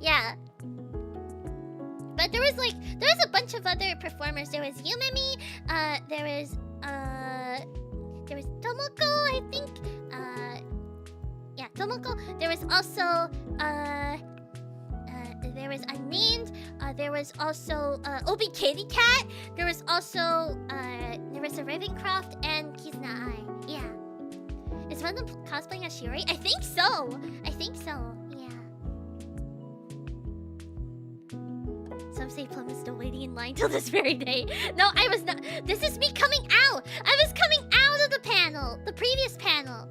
Yeah. But there was a bunch of other performers. There was Yumemi, there was Tomoko, I think. Yeah, Tomoko. There was also there was Unnamed, there was also Obi Katie Cat, there was also Nerissa Ravencroft and Kizuna Ai. Yeah. Is one of them cosplaying as Shiori? I think so. Yeah. Some say Plum is still waiting in line till this very day. No, I was not. This is me coming out. I was coming out of the panel, the previous panel.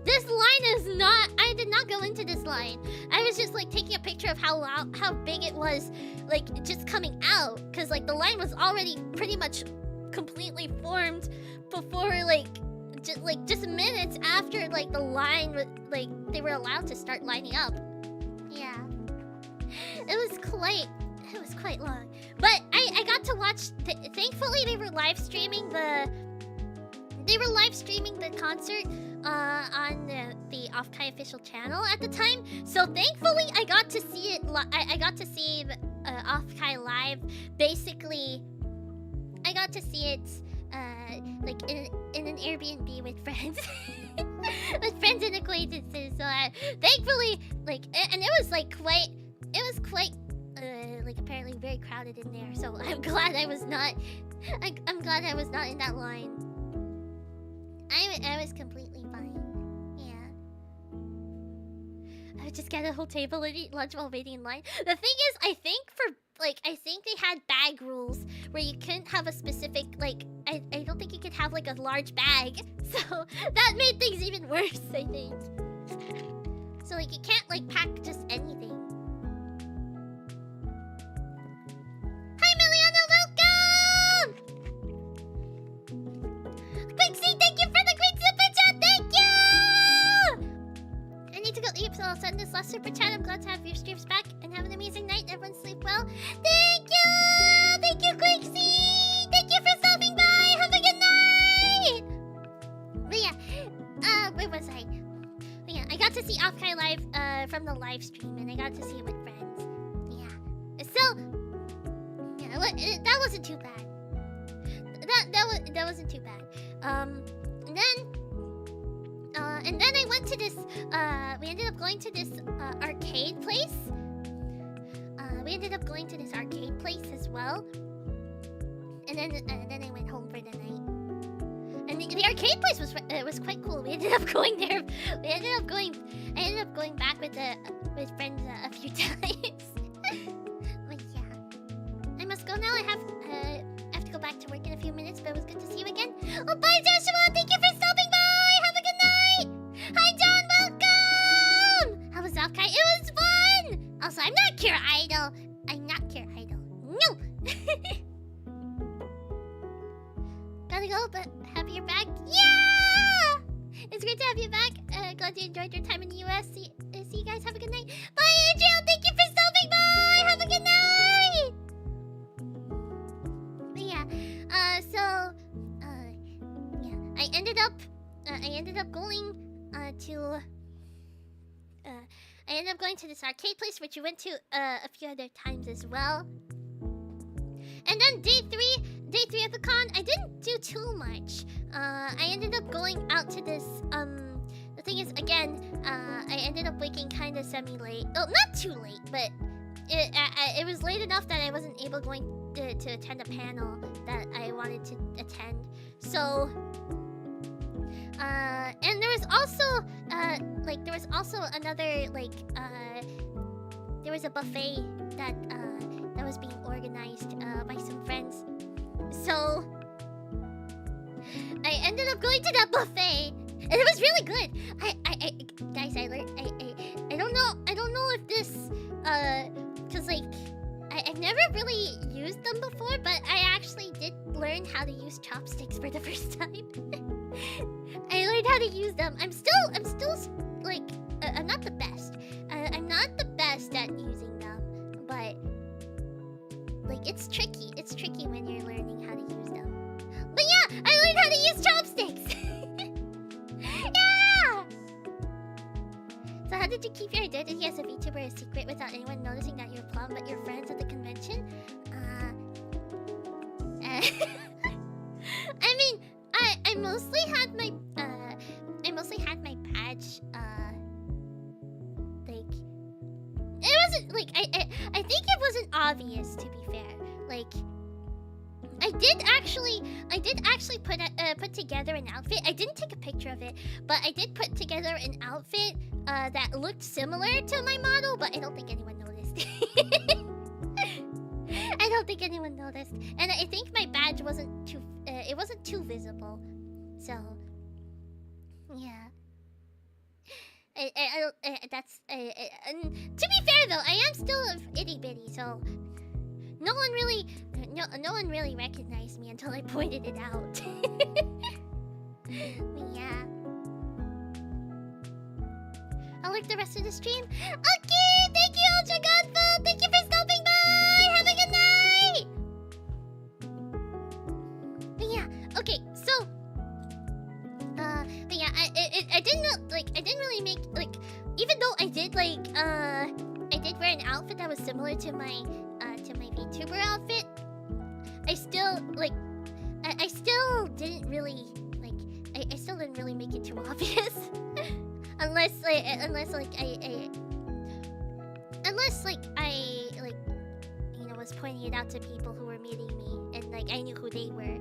This line is not... I did not go into this line. I was just, like, taking a picture of how big it was, like, just coming out. Because, like, the line was already pretty much completely formed before, just minutes after, like, the line was, like, they were allowed to start lining up. Yeah. It was quite long. But I got to watch... Thankfully, they were live streaming the concert on the Offkai official channel at the time. So thankfully, I got to see it. I got to see Offkai Live, basically, I got to see it like in an Airbnb with friends, with friends and acquaintances. So thankfully, like, and it was quite like apparently very crowded in there. So I'm glad I was not. I'm glad I was not in that line. I was completely fine. Yeah. I would just get a whole table and eat lunch while waiting in line. The thing is, I think they had bag rules where you couldn't have a specific, like, I don't think you could have like a large bag. So that made things even worse, I think. So like you can't like pack just anything. Hi Miliana, welcome! Quixie, thank you for the great super chat, thank you! I need to go eat, so I'll send this last super chat. I'm glad to have your streams back and have an amazing night. Everyone sleep well. Thank you! Thank you, Quixie! Thank you for stopping by! Have a good night! But yeah, where was I? But yeah, I got to see Offkai Live from the live stream, and I got to see it with friends. Yeah. So, yeah, that wasn't too bad. That wasn't too bad. And then I went to this, we ended up going to this arcade place. As well. And then I went home for the night. And the arcade place was quite cool. We ended up going there. I ended up going back with friends a few times. But yeah, I must go now. I have to go back to work in a few minutes. But it was good to see you again. Oh, bye, Joshua. Thank you for stopping by. Have a good night. Hi, John. Welcome. How was Offkai? It was fun. Also, I'm not Kira Idol. No. Gotta go, but have your back. Yeah! It's great to have you back. Glad you enjoyed your time in the US. See you guys. Have a good night. Bye, Adriel. Thank you for stopping by. Have a good night. But yeah. Yeah. I ended up going to this arcade place, which we went to a few other times as well. And then day three of the con, I didn't do too much. I ended up going out to this, the thing is, again, I ended up waking kind of semi-late. Oh, not too late, but it was late enough that I wasn't able to attend a panel that I wanted to attend. So, and there was also, another, there was a buffet that was being organized by some friends. So I ended up going to that buffet, and it was really good. Guys, I learned. I don't know if this, cause like I've never really used them before, but I actually did learn how to use chopsticks for the first time. I learned how to use them. I'm still like I'm not the best. I'm not the best at using them, but like it's tricky. It's tricky when you're learning how to use them. But yeah, I learned how to use chopsticks. Yeah. So how did you keep your identity as a VTuber a secret without anyone noticing that you're Plum but your friends at the convention? I mean, I mostly had my badge. Like it wasn't like I think it wasn't obvious, to be fair. Like I did actually put together an outfit. I didn't take a picture of it, but I did put together an outfit that looked similar to my model, but I don't think anyone noticed. I don't think anyone noticed, and I think my badge wasn't too visible. So yeah. That's and to be fair though, I am still itty bitty, so no one really recognized me until I pointed it out. Yeah. I'll link the rest of the stream. Okay, thank you, Ultra Godful. Thank you for stopping by. Have a good night. But yeah, okay, so but yeah, I didn't really make, like, even though I did wear an outfit that was similar to my VTuber outfit, I still like I still didn't really like I still didn't really make it too obvious. unless I was pointing it out to people who were meeting me and like I knew who they were.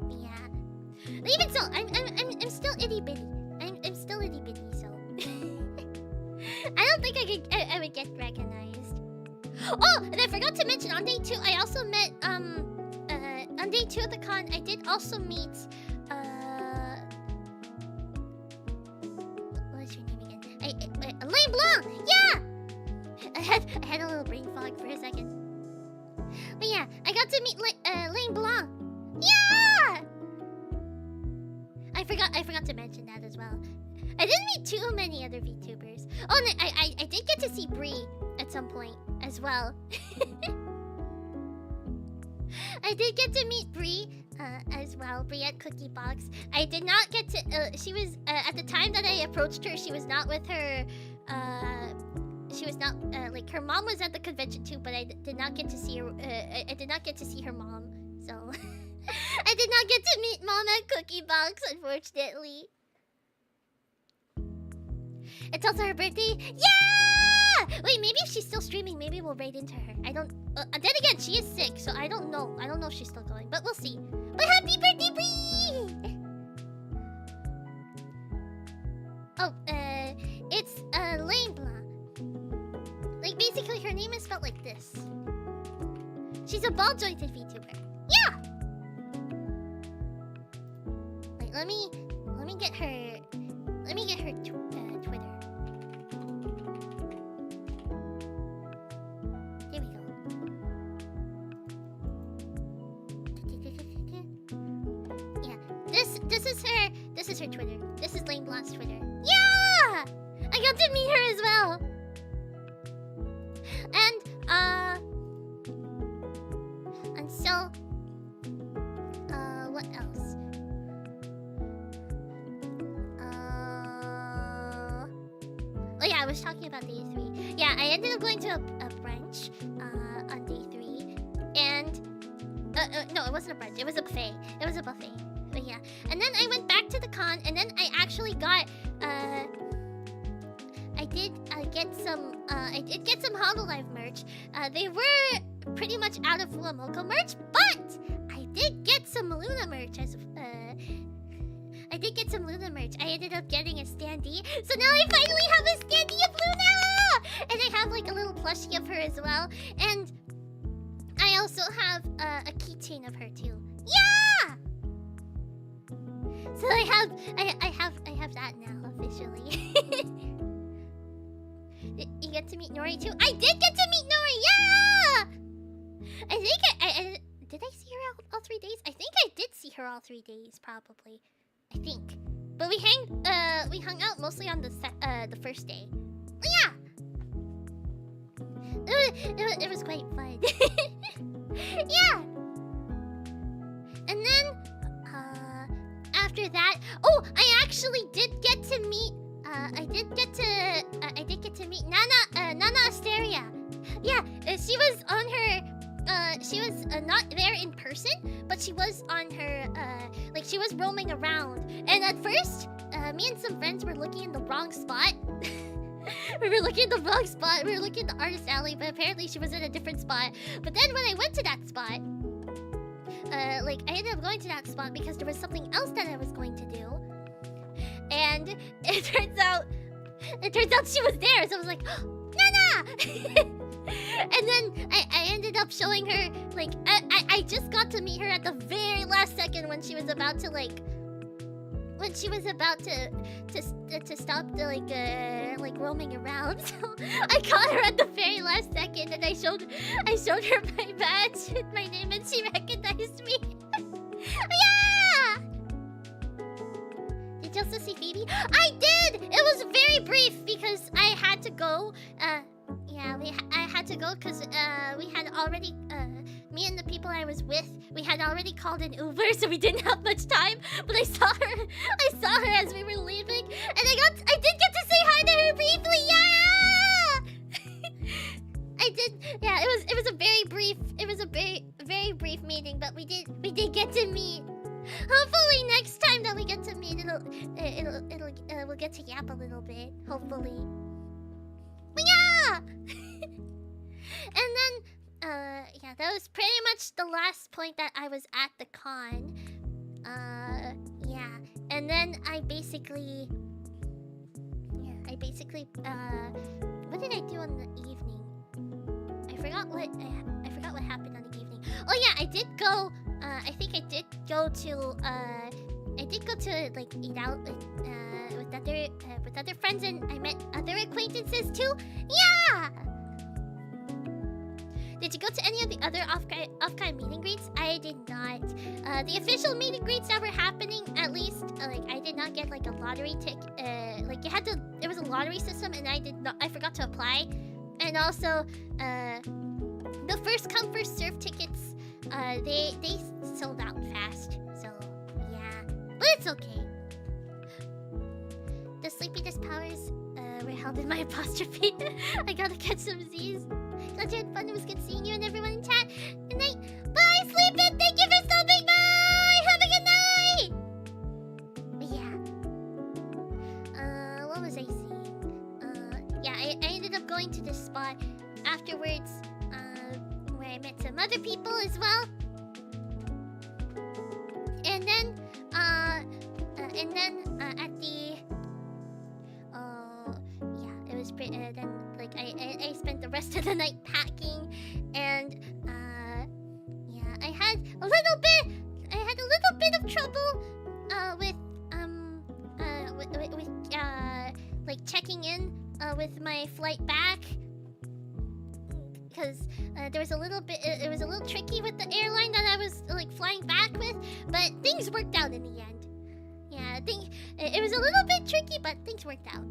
Yeah. But even so, I'm still itty bitty. I'm still itty bitty, so I don't think I would get recognized. Oh, and I forgot to mention on day 2 I also met on day 2 of the con I did also meet what's your name again? Lane Blanc! Yeah! I had a little brain fog for a second. But yeah, I got to meet Lane Blanc. Yeah! I forgot to mention that as well. I didn't meet too many other VTubers. Oh, and I did get to see Bree at some point as well. I did get to meet Bree as well. Bree at Cookie Box. I did not get to. She was at the time that I approached her. She was not with her. She was not like her mom was at the convention too, but I did not get to see her. I did not get to see her mom, so I did not get to meet Mom at Cookie Box, unfortunately. It's also her birthday. Yeah! Wait, maybe if she's still streaming, maybe we'll raid into her. I don't. Then again, she is sick, so I don't know. I don't know if she's still going, but we'll see. But happy birthday, Bree! Oh, it's Lane Blanc. Like basically, her name is spelled like this. She's a ball-jointed VTuber. Yeah. Wait, let me get her. Let me get her Twitter. Here we go. Yeah, this is her Twitter. This is Lane Blanc's Twitter. Yeah! I got to meet her as well. And so what else? Oh yeah, I was talking about day 3. Yeah, I ended up going to a brunch on day 3, and no, it wasn't a brunch. It was a buffet. It was a buffet. But yeah, and then I went back to the con, and then I actually got I did get some Hololive merch. They were pretty much out of Fulamoko merch, but I did get some Luna merch as I did get some Luna merch. I ended up getting a standee, so now I finally have a standee of Luna! And I have like a little plushie of her as well, and I also have a keychain of her too. Yeah! So I have that now officially. You get to meet Nori too? I did get to meet Nori! Yeah! I think I did I see her all 3 days? I think I did see her all 3 days, probably. I think. But we hung out mostly on the first day. Yeah! It was quite fun. Yeah! And then after that, oh, I actually did get to meet I did get to meet Nana Asteria. Yeah, she was on her she was not there in person, but she was on her like she was roaming around. And at first, me and some friends were looking in the wrong spot. We were looking in the wrong spot. We were looking at the artist alley, but apparently she was in a different spot. But then when I went to that spot, like I ended up going to that spot because there was something else that I was going to do. And it turns out she was there, so I was like, oh, Nana! And then I ended up showing her, like, I just got to meet her at the very last second when she was about to, like, to stop the, like roaming around. So I caught her at the very last second, and I showed her my badge with my name, and she recognized me. Yeah! Did you also see Phoebe? I did! It was very brief because I had to go. Yeah, I had to go because we had already me and the people I was with, we had already called an Uber, so we didn't have much time. But I saw her as we were leaving, and I did get to say hi to her briefly. Yeah! we'll get to yap a little bit, hopefully. But yeah! And then, yeah, that was pretty much the last point that I was at the con. Yeah. And then I basically, what did I do on the evening? I forgot what happened on the evening. Oh yeah, I did go, I think I did go to, like eat out with other friends, and I met other acquaintances too. Yeah! Did you go to any of the other Offkai meet and greets? I did not. The official meet and greets that were happening, at least, like I did not get like a lottery ticket. Like it was a lottery system, and I forgot to apply. And also, the first come first serve tickets, they sold out fast. So yeah, but it's okay. The sleepiness powers were held in my apostrophe. I gotta catch some Z's. Glad you had fun. It was good seeing you and everyone in chat. Good night. Bye, Sleepin'. Thank you for stopping by. Have a good night. But yeah. What was I saying? Yeah, I ended up going to this spot afterwards, where I met some other people as well. And then, at the, yeah, it was pretty. Then, like, I spent the rest of the night packing, and yeah, I had a little bit of trouble with like checking in with my flight back, because there was a little bit. It was a little tricky with the airline that I was like flying back with, but things worked out in the end. Yeah, I think it was a little bit tricky, but things worked out.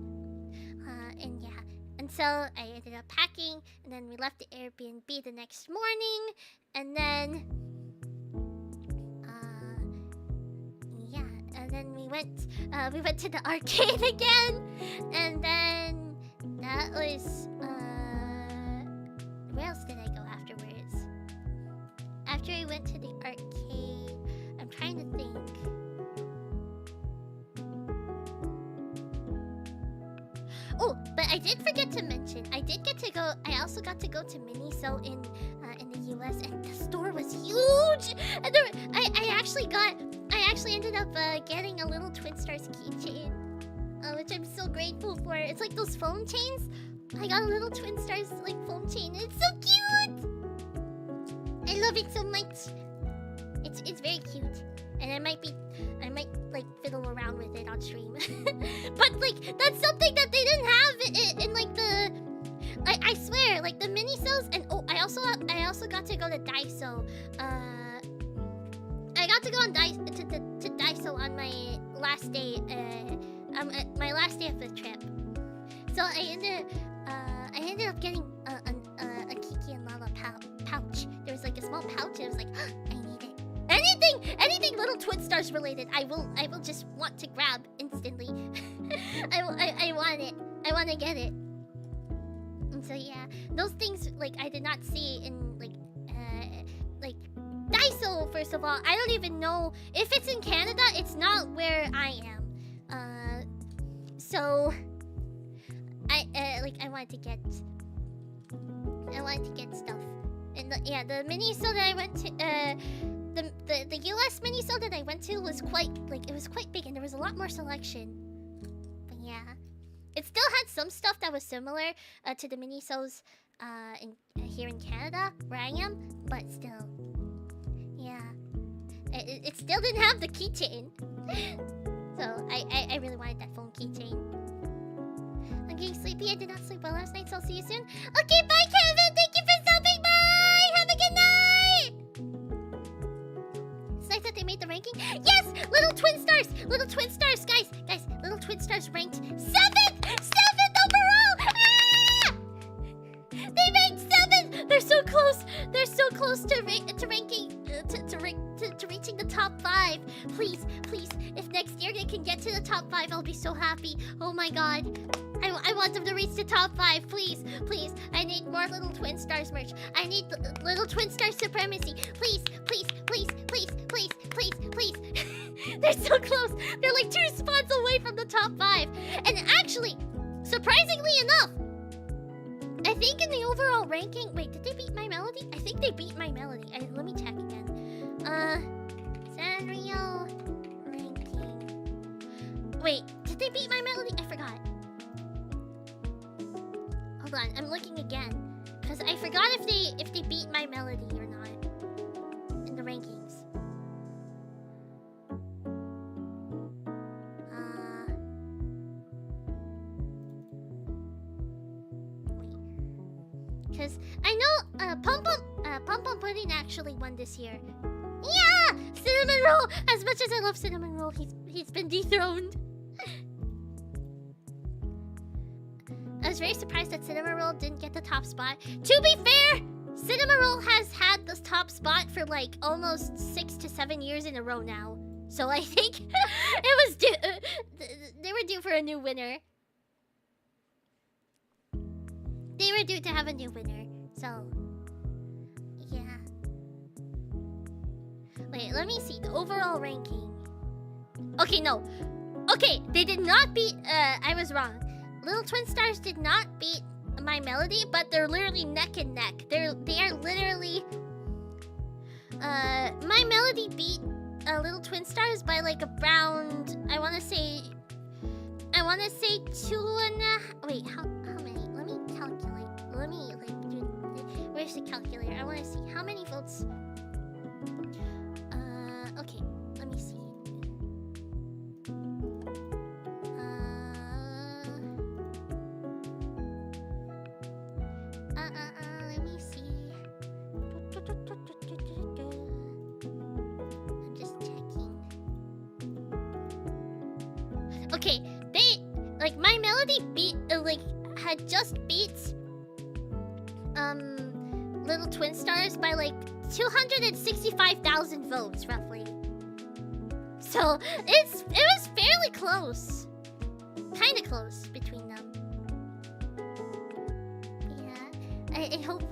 And yeah, and so I ended up packing, and then we left the Airbnb the next morning, and then yeah, and then we went to the arcade again, and then that was where else did I go afterwards? After we went to the arcade, I'm trying to think. Oh, but I did forget to mention, I also got to go to Miniso in the US, and the store was huge! And I actually ended up getting a little Twin Stars keychain, which I'm so grateful for. It's like those phone chains. I got a little Twin Stars like phone chain. It's so cute! I love it so much. It's very cute. And I might like fiddle around with it on stream. But like that's something that they didn't have in like the I swear, like the Minisos, and oh, I also got to go to Daiso. I got to go on to Daiso on my last day of the trip. So I ended up getting a Kiki and Lala pouch. There was like a small pouch, and I was like, I need it. Anything little Twin Stars related, I will just want to grab instantly. I want it. I want to get it. And so yeah, those things like I did not see in like Daiso. First of all, I don't even know if it's in Canada. It's not where I am. So I wanted to get stuff. And the Miniso that I went to, the US Miniso that I went to was quite big, and there was a lot more selection. But yeah, it still had some stuff that was similar to the Minisos here in Canada where I am, but still, yeah, it still didn't have the keychain. So I really wanted that phone keychain. I'm getting sleepy. I did not sleep well last night, so I'll see you soon. Okay, bye, Kevin. Thank you for stopping by. Have a good night. It's nice that they made the ranking. Yes, little Twin Stars, guys. Little Twin Stars ranked 7th overall. Ah! They ranked 7th. They're so close. They're so close to reaching the top 5. Please, if next year they can get to top 5, I'll be so happy. Oh my god. I want them to reach the top 5, please, please. I need more Little Twin Stars merch. I need Little Twin Star supremacy. Please, please, please, please, please, please, please. They're so close. They're like 2 spots away from the top 5. And actually, surprisingly enough, I think in the overall ranking... Wait, did they beat My Melody? I think they beat My Melody. Let me check again. Sanrio ranking. Wait, did they beat My Melody? I forgot. Hold on, I'm looking again. Because I forgot if they beat My Melody or not. In the rankings. Because I know Pum Pum Pudding actually won this year. Yeah! Cinnamon Roll! As much as I love Cinnamon Roll, he's been dethroned. I was very surprised that Cinnamon Roll didn't get the top spot. To be fair, Cinnamon Roll has had the top spot for like almost 6 to 7 years in a row now. So I think it was due. They were due for a new winner. They were due to have a new winner, so yeah. Wait, let me see the overall ranking. Okay, no. Okay, they did not beat. I was wrong. Little Twin Stars did not beat My Melody, but they're literally neck and neck. They are literally. My Melody beat Little Twin Stars by like around. I want to say 2.5. Wait, how many? Let me calculate. Let me like do. Where's the calculator? I want to see how many votes. Okay, let me see. Let me see. I'm just checking. Okay, they like My Melody beat had just beat Little Twin Stars by like 265,000 votes roughly. So it was fairly close. Kind of close between them. Yeah. I hope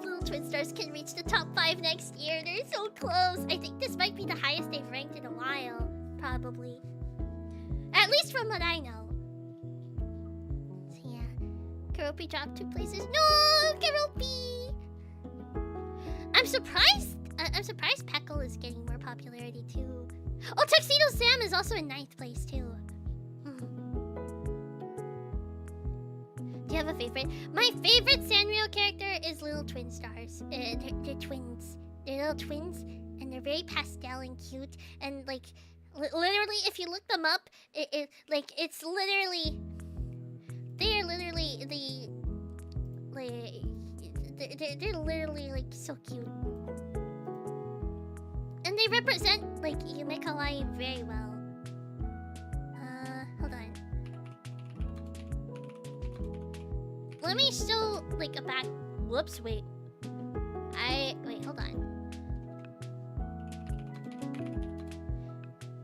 Little Twin Stars can reach the top 5 next year. They're so close. I think this might be the highest they've ranked in a while, probably. At least from what I know. So yeah. Karopi dropped 2 places. No, Karopi! I'm surprised Peckle is getting more popularity too. Oh, Tuxedo Sam is also in 9th place too. Do you have a favorite? My favorite Sanrio character is Little Twin Stars. They're twins. They're little twins, and they're very pastel and cute. And like, literally, if you look them up, it's literally. They are literally they're literally like so cute. And they represent like Yume Kawaii very well. Hold on. Let me show like a back. Whoops, wait. Wait, hold on.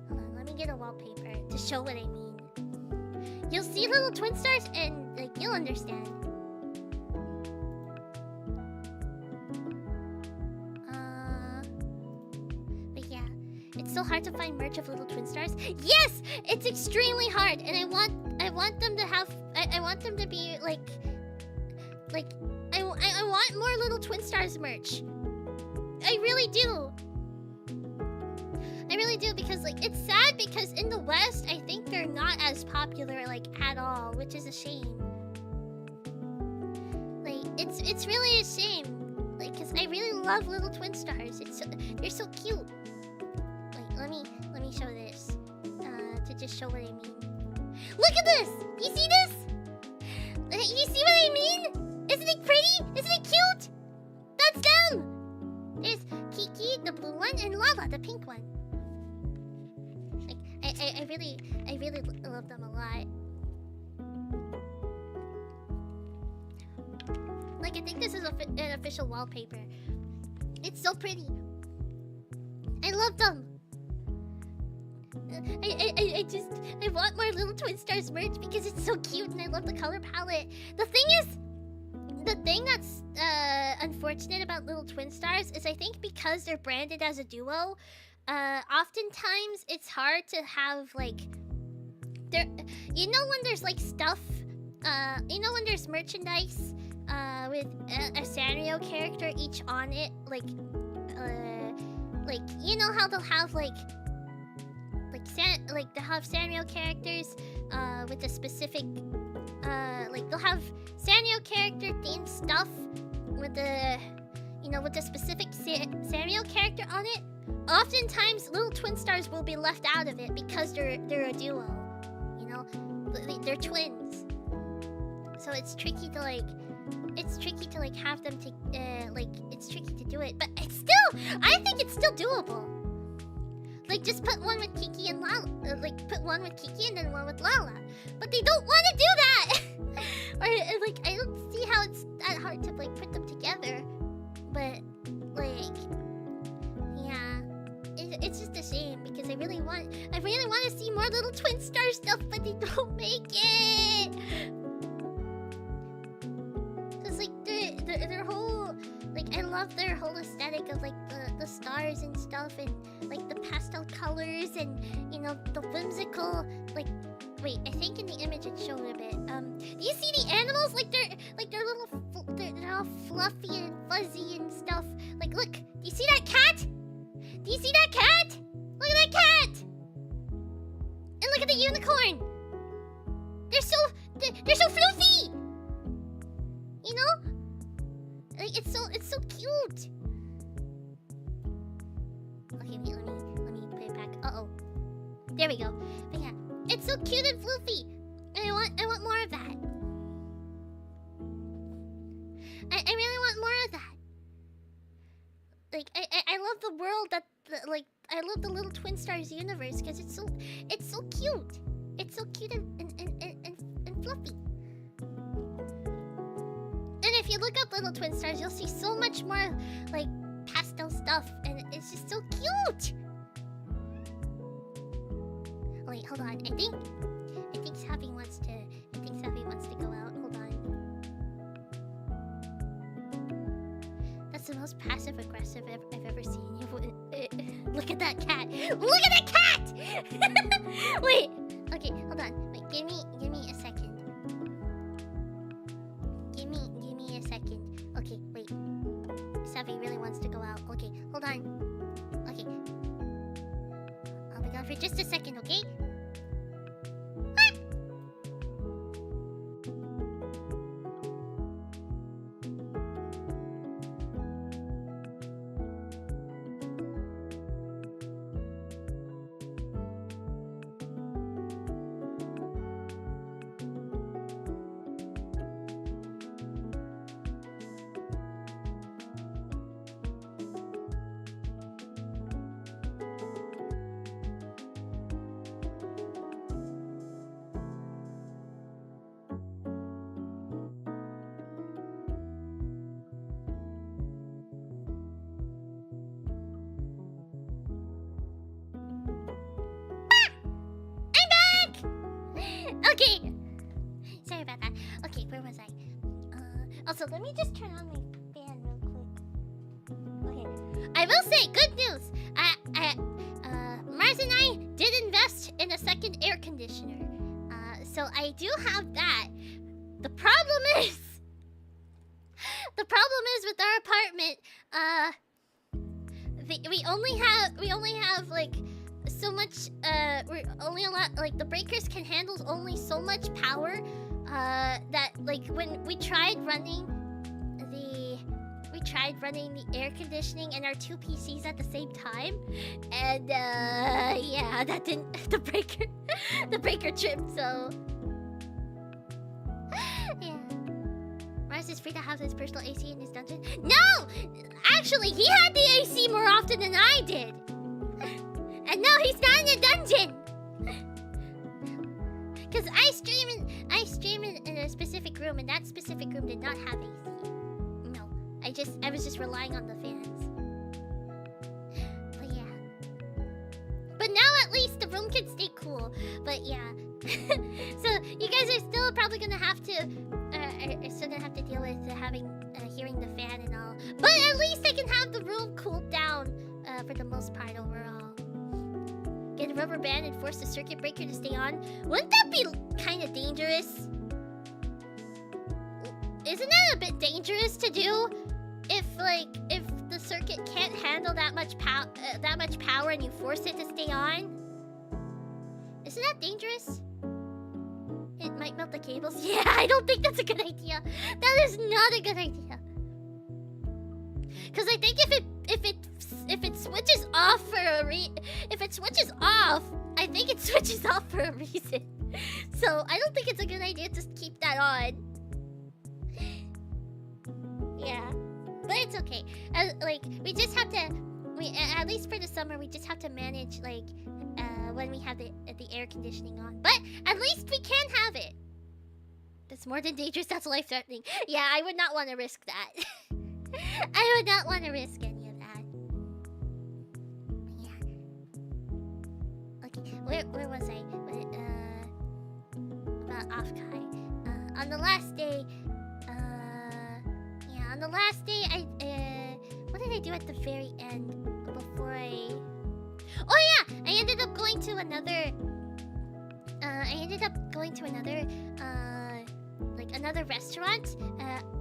Hold on, let me get a wallpaper to show what I mean. You'll see Little Twin Stars and like you'll understand. But yeah, it's so hard to find merch of Little Twin Stars. Yes, it's extremely hard, and I want them to have. I want them to be like I want more Little Twin Stars merch. I really do. I really do, because like it's sad because in the West I think they're not as popular like at all, which is a shame. Like it's really a shame. Like, cause I really love Little Twin Stars. They're so cute. Like let me show this to just show what I mean. Look at this. You see this? You see what I mean? Isn't it pretty? Isn't it cute? That's them. There's Kiki, the blue one, and Lava, the pink one. Like, I really love them a lot. Like, I think this is an official wallpaper. It's so pretty. I love them. I want more Little Twin Stars merch because it's so cute and I love the color palette. The thing that's unfortunate about Little Twin Stars is I think because they're branded as a duo, oftentimes it's hard to have like you know when there's like stuff, you know when there's merchandise with a Sanrio character each on it, like you know how they'll have like they'll have Sanrio characters with a specific like they'll have Sanrio character themed stuff with the with a specific Sanrio character on it. Oftentimes Little Twin Stars will be left out of it because they're a duo, you know, they're twins, so it's tricky to have them to it's tricky to do it, but I think it's still doable. Like, just put one with Kiki and Lala. Put one with Kiki and then one with Lala. But they don't want to do that! Or, I don't see how it's that hard to, put them together. But, yeah. It's just a shame because I really want to see more Little Twin Star stuff, but they don't make it! Because, their whole... I love their whole aesthetic of, the stars and stuff and, the pastel colors and, the whimsical, wait, I think in the image it showed a bit. Do you see the animals? They're all fluffy and fuzzy and stuff. Look, do you see that cat? Do you see that cat? Look at that cat! And look at the unicorn! They're so fluffy! You know? It's so cute. Okay, wait, let me put it back. Uh-oh. There we go. But yeah, it's so cute and floofy. And I want more of that. I really want more of that. I love the world that I love the Little Twin Stars universe because it's so cute. It's so cute and fluffy. And if you look up Little Twin Stars, you'll see so much more pastel stuff, and it's just so cute. Wait, hold on. I think Savvy wants to go out. Hold on. That's the most passive aggressive I've ever seen you. Look at that cat. Look at that cat. Wait. Okay, hold on. Wait, give me a second. Give me a second. Okay, wait. Savvy really wants to go out. Okay, hold on. Okay. I'll be gone for just a second, okay? Ah! Okay. Sorry about that. Okay, where was I? Also, let me just turn on my fan real quick. Okay. I will say, good news. Mars and I did invest in a second air conditioner. So I do have that. The problem is with our apartment, we only have so much, we're only allowed, the breakers can handle only so much power, that, when we tried running the air conditioning and our two PCs at the same time, and, yeah, that didn't, the breaker tripped, so, yeah. Mars is free to have his personal AC in his dungeon. No! Actually, he had the AC more often than I did! And now he's not in a dungeon! Because I stream in a specific room, and that specific room did not have AC. No. I was just relying on the fans. But yeah. But now at least the room cool. But yeah. So you guys are still probably gonna have to are still gonna have to deal with hearing the fan and all. But at least I can have the room cooled down for the most part overall. Get a rubber band and force the circuit breaker to stay on. Wouldn't that be kind of dangerous? Isn't that a bit dangerous to do? If the circuit can't handle that much power and you force it to stay on? Isn't that dangerous? It might melt the cables. Yeah, I don't think that's a good idea. That is not a good idea. Cause I think if it switches off for if it switches off, I think it switches off for a reason. So I don't think it's a good idea to keep that on. Yeah, but it's okay. We just have to. At least for the summer, we just have to manage when we have the air conditioning on. But at least we can have it. That's more than dangerous. That's life-threatening. Yeah, I would not want to risk that. I would not want to risk any of that. Yeah. Okay, where was I? About Offkai. On the last day. Yeah, on the last day, what did I do at the very end before I? Oh yeah, I ended up going to another. Another restaurant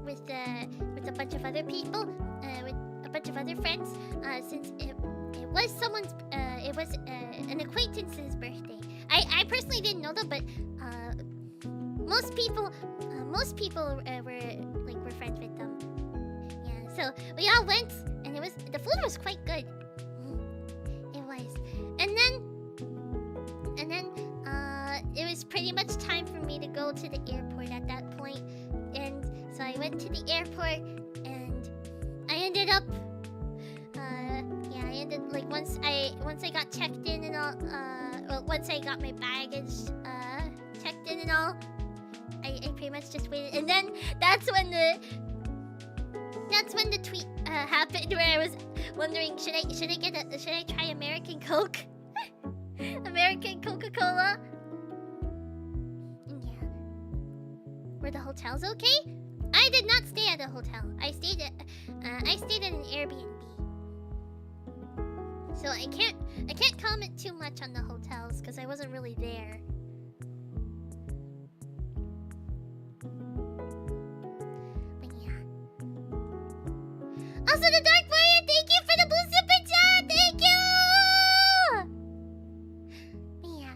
with a bunch of other people, with a bunch of other friends. Since it was an acquaintance's birthday. I personally didn't know them, but most people were friends with them. Yeah, so we all went, and the food was quite good. It was, and then it was pretty much time for me to go to the airport at that point, and so I went to the airport, and I ended up, once I got checked in and all, once I got my baggage checked in and all, I pretty much just waited, and then that's when the tweet happened where I was wondering, should I try American Coke? American Coca-Cola? Yeah. Were the hotels okay? I did not stay at a hotel. I stayed at an Airbnb. So I can't comment too much on the hotels because I wasn't really there. But yeah. Also, the Dark Warrior, thank you for the blue super chat. Thank you. Yeah.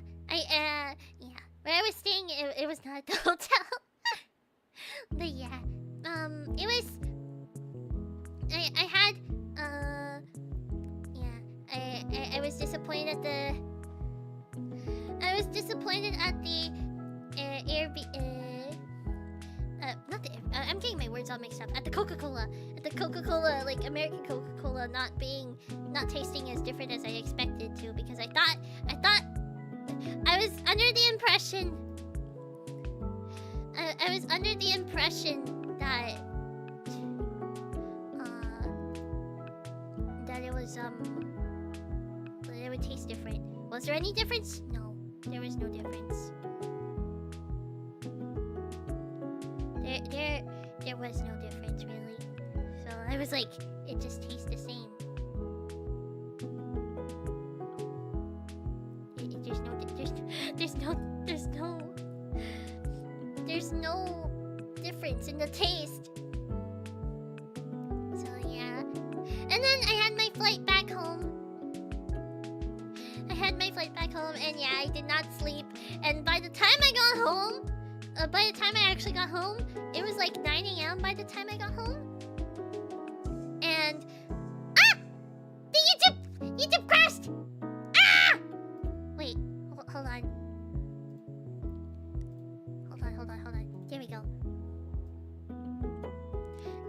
Where I was staying, it was not the hotel. But yeah, it was. I was disappointed at the. I was disappointed at the not the. I'm getting my words all mixed up. At the Coca-Cola, American Coca-Cola, not tasting as different as I expected to, because I thought I was under the impression. I was under the impression that it was that it would taste different. Was there any difference? No, there was no difference. There was no difference really. So I was like, it just tastes the same. There's no difference in the taste. So yeah. And then I had my flight back home. And yeah, I did not sleep. And by the time I got home, by the time I actually got home, it was like 9 a.m. by the time I got home. And the YouTube crashed. Wait, hold on. Here we go.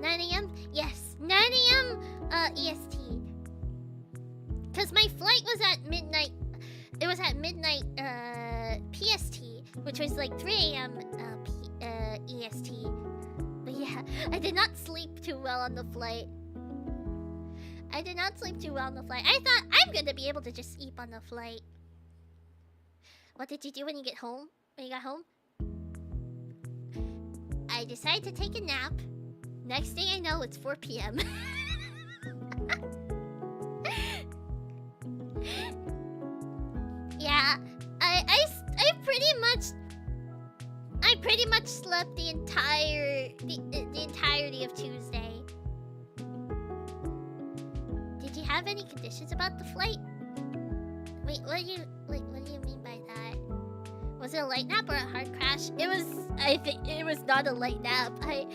9 a.m. Yes, 9 a.m. EST. Cause my flight was at midnight. It was at midnight PST, which was like 3 a.m. EST. But yeah, I did not sleep too well on the flight. I thought I'm gonna be able to just sleep on the flight. What did you do when you get home? When you got home? I decided to take a nap. Next thing I know, it's 4 p.m. Yeah, I pretty much slept the entirety of Tuesday. Did you have any conditions about the flight? Wait, what do you mean by that? Was it a light nap or a hard crash? I think it was not a light nap. I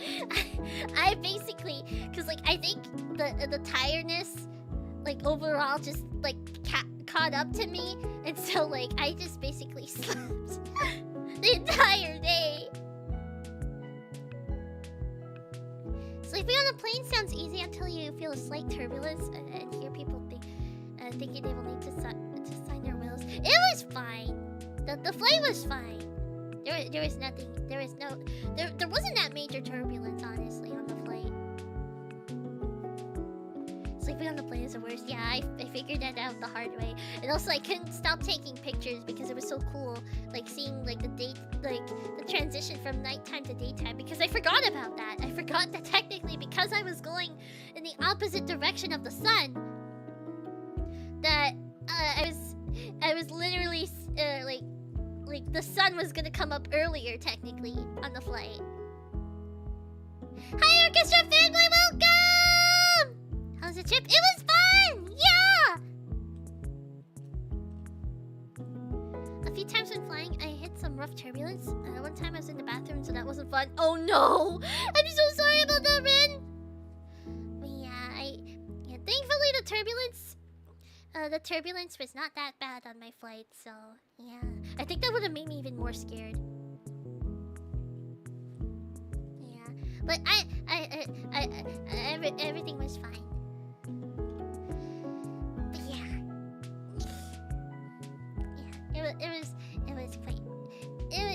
basically, cause like I think the tiredness, like overall, just like caught up to me, and so like I just basically slept the entire day. Sleeping on a plane sounds easy until you feel a slight turbulence and hear people thinking they will need to sign their wills. It was fine. The flight was fine. There was nothing. There wasn't that major turbulence, honestly, on the flight. Sleeping on the plane is the worst. Yeah, I figured that out the hard way. And also I couldn't stop taking pictures because it was so cool, like seeing like the transition from nighttime to daytime, because I forgot about that. I forgot that technically, because I was going in the opposite direction of the sun, that I was literally like the sun was gonna come up earlier technically on the flight. Hi Orchestra family, welcome! How's the trip? It was fun! Yeah! A few times when flying, I hit some rough turbulence. One time I was in the bathroom, so that wasn't fun. Oh no! I'm so sorry about that, Rin! But yeah, thankfully the turbulence was not that bad on my flight, so yeah. I think that would have made me even more scared. Yeah, but everything was fine. But yeah,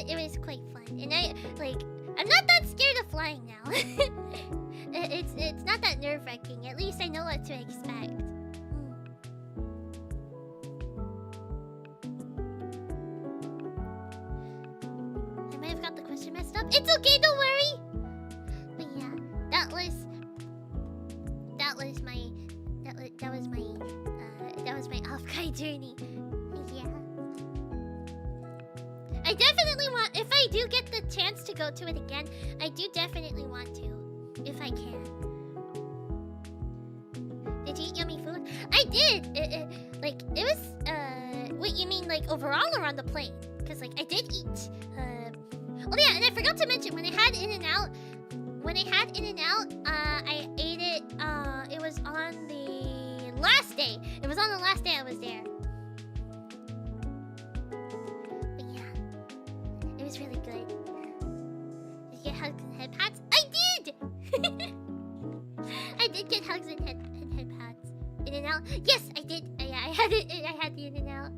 it was quite fun, and I'm not that scared of flying now. It's not that nerve-wracking. At least I know what to expect. Messed up. It's okay, don't worry. But yeah, that was my Offkai journey. Yeah, I definitely want. If I do get the chance to go to it again, I do definitely want to, if I can. Did you eat yummy food? I did. It was. What you mean, like overall or on the plane? Because like I did eat. Oh yeah, and I forgot to mention, when I had In-N-Out, I ate it, it was on the last day. It was on the last day I was there. But yeah, it was really good. Did you get hugs and head pats? I did! I did get hugs and head pats. In-N-Out? Yes, I did. Yeah, I had it. I had the In-N-Out.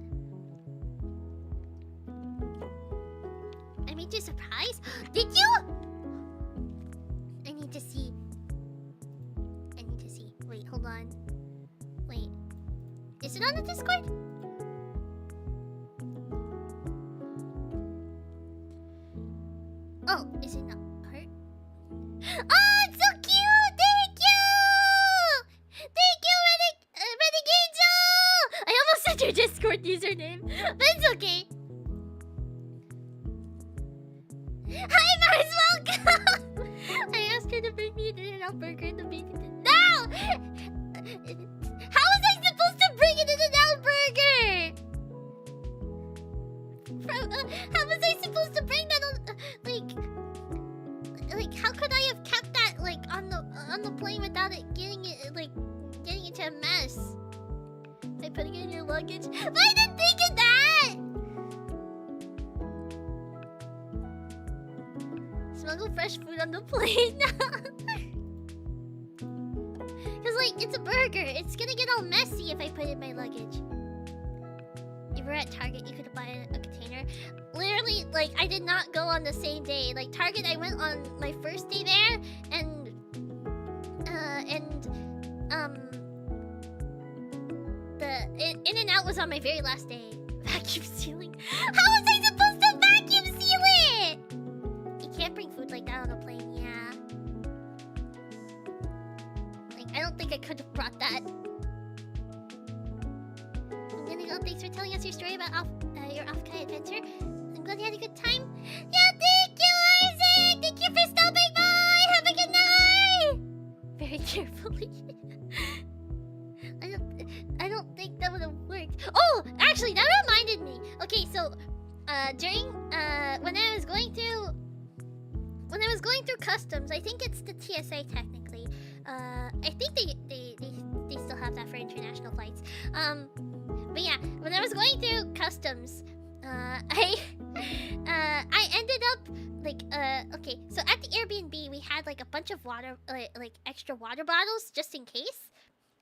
I made you a surprise? Did you? I need to see. Wait, hold on. Wait. Is it on the Discord? Oh, is it not? Heart? Oh, it's so cute! Thank you! Thank you, Renegade! I almost said your Discord username, but it's okay. Hi, Mars, welcome! I asked her to bring me an In-N-Out burger and the baby did. No! How was I supposed to bring an In-N-Out burger? How was I supposed to bring that on, like, how could I have kept that, like, on the plane without it getting into a mess? By putting it in your luggage? But I didn't think of that! Smuggle fresh food on the plane. Cause like, it's a burger. It's gonna get all messy if I put it in my luggage. If we're at Target, you could buy a container. Literally, like, I did not go on the same day. Like, Target, I went on my first day there, and the In-N-Out was on my very last day. Vacuum sealing. How was I supposed to vacuum seal it? You can't bring food like that on a plane, yeah. Like, I don't think I could have brought that. I'm gonna go. Thanks for telling us your story about your Offkai adventure. I'm glad you had a good time. Yeah, thank you, Isaac! Thank you for stopping by! Have a good night! Very carefully. I don't think that would have worked. Oh, actually, that reminded me. Okay, so during when I was going through customs, I think it's the TSA technically. I think they still have that for international flights. But yeah, when I was going through customs, I ended up like okay, so at the Airbnb we had like a bunch of water like extra water bottles just in case.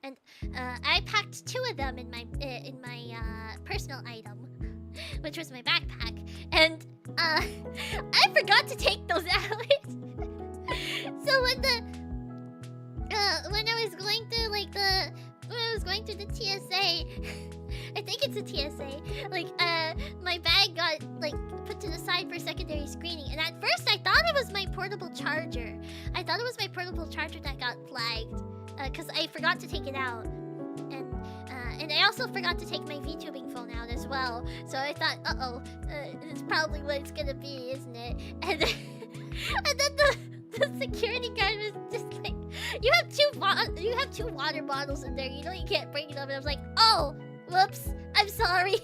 And I packed 2 of them in my personal item, which was my backpack, and I forgot to take those out. So when I was going through the TSA, I think it's a TSA. Like my bag got like put to the side for secondary screening, and at first I thought it was my portable charger. I thought it was my portable charger that got flagged. Because I forgot to take it out, and I also forgot to take my VTubing phone out as well. So I thought, it's probably what it's gonna be, isn't it? And then the security guard was just like, "You have two water bottles in there. You know you can't bring them." And I was like, "Oh, whoops! I'm sorry."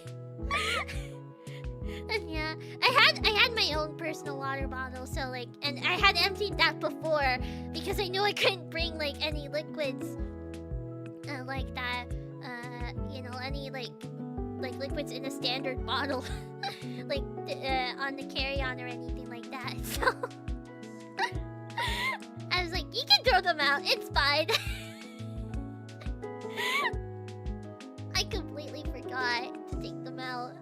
And yeah, I had my own personal water bottle, so like, and I had emptied that before because I knew I couldn't bring like any liquids like that, you know, any like liquids in a standard bottle, like on the carry-on or anything like that. So I was like, you can throw them out, it's fine. I completely forgot to take them out.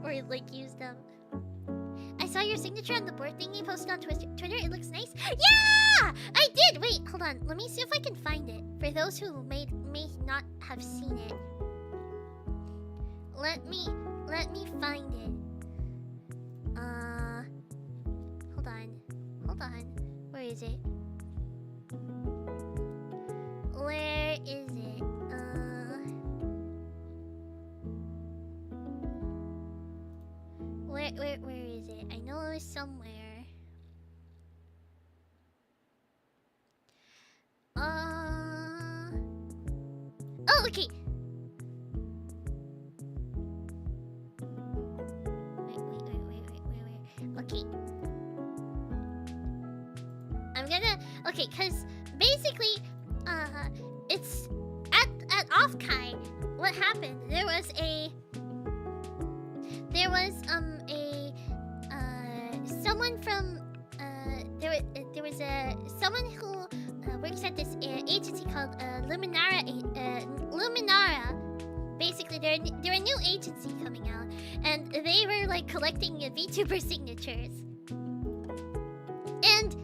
Or like use them. I saw your signature on the board thing you posted on Twitter. It looks nice. Yeah, I did. Wait, hold on. Let me see if I can find it. For those who may not have seen it, let me find it. Hold on. Where is it? Where is it? Where is it? I know it was somewhere. Oh, okay. Wait. Okay. I'm gonna. Okay, cause basically, it's at Offkai. What happened? There was someone from there was someone who works at this agency called Luminara. Basically, they're a new agency coming out, and they were like collecting VTuber signatures, and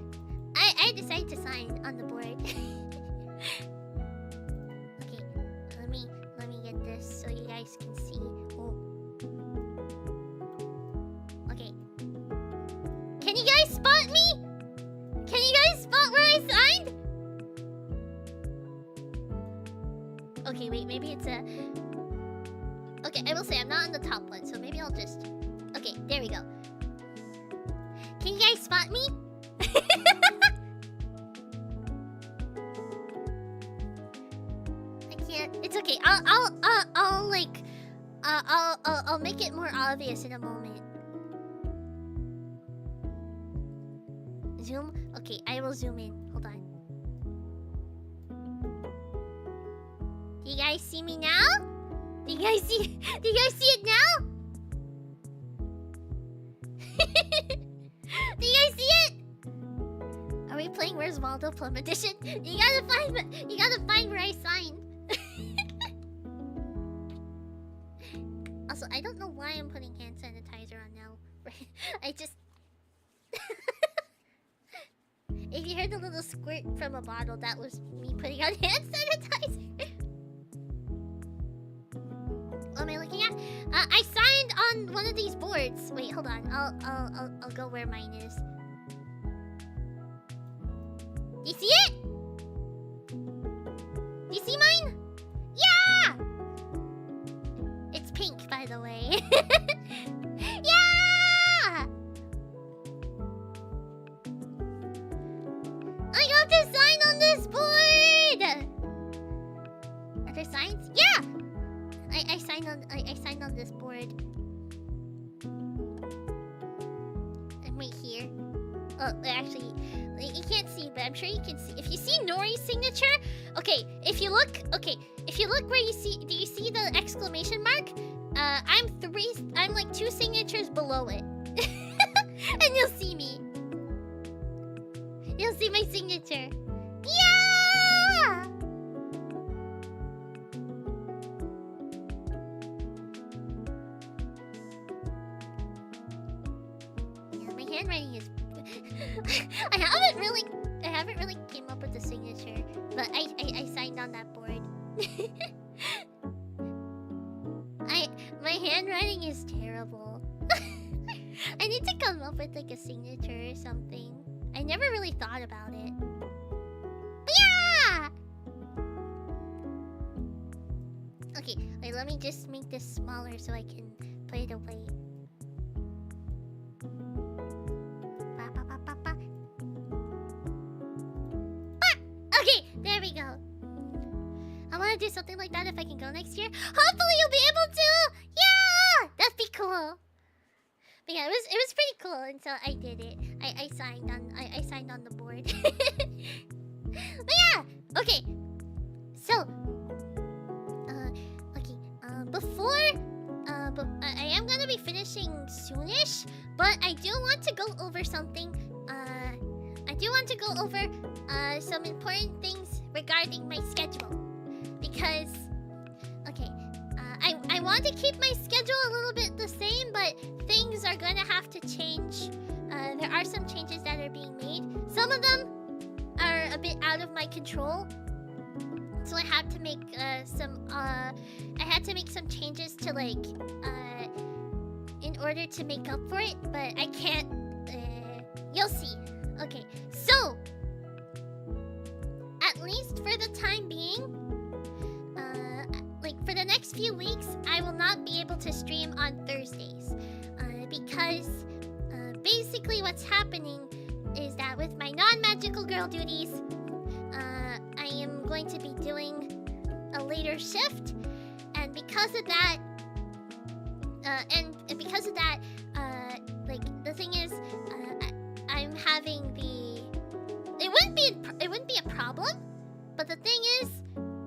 I decided to sign on the board. Okay, let me get this so you guys can see. Oh. Okay. Can you guys spot me? Can you guys spot where I signed? Okay, wait, maybe it's a... Okay, I will say I'm not on the top one, so maybe I'll just... Okay, there we go. Can you guys spot me? I can't... It's okay, I'll make it more obvious in a moment. Zoom? Okay, I will zoom in. Hold on. Do you guys see me now? Do you guys see it now? Do you guys see it? Are we playing Where's Waldo Plum Edition? You gotta find where I signed. Also, I don't know why I'm putting hand sanitizer on now. I just... If you heard the little squirt from a bottle, that was me putting on hand sanitizer. What am I looking at? I signed on one of these boards. Wait, hold on. I'll go where mine is. Do you see it? Do you see mine? Yeah! It's pink, by the way. Yeah! I got the sign on this board! Are there signs? Yeah! I signed on this board. I'm right here. Oh, actually, you can't see, but I'm sure you can see. If you see Nori's signature, okay, if you look where you see, do you see the exclamation mark? I'm like 2 signatures below it. And you'll see me. You'll see my signature. Yeah! Yeah, my handwriting is I haven't really came up with the signature, but I signed on that board. My handwriting is terrible. I need to come up with like a signature or something. I never really thought about it. Yeah! Okay, wait, let me just make this smaller so I can put it away. Okay, there we go. I want to do something like that if I can go next year. Hopefully you'll be able to! Yeah! That'd be cool. But yeah, it was pretty cool until I did it. I signed on the board. But yeah! Okay. So but I am gonna be finishing soonish, but I do want to go over something. I do want to go over some important things regarding my schedule. Because, okay, I want to keep my schedule a little bit the same, but things are gonna have to change. There are some changes that are being made. Some of them are a bit out of my control. So I had to make some changes to like in order to make up for it, but I can't you'll see. Okay, so at least for the time being, like for the next few weeks, I will not be able to stream on Thursdays, because basically what's happening is that with my non-magical girl duties, I am going to be doing a later shift, and because of that, like the thing is, I'm having the. It wouldn't be a problem, but the thing is,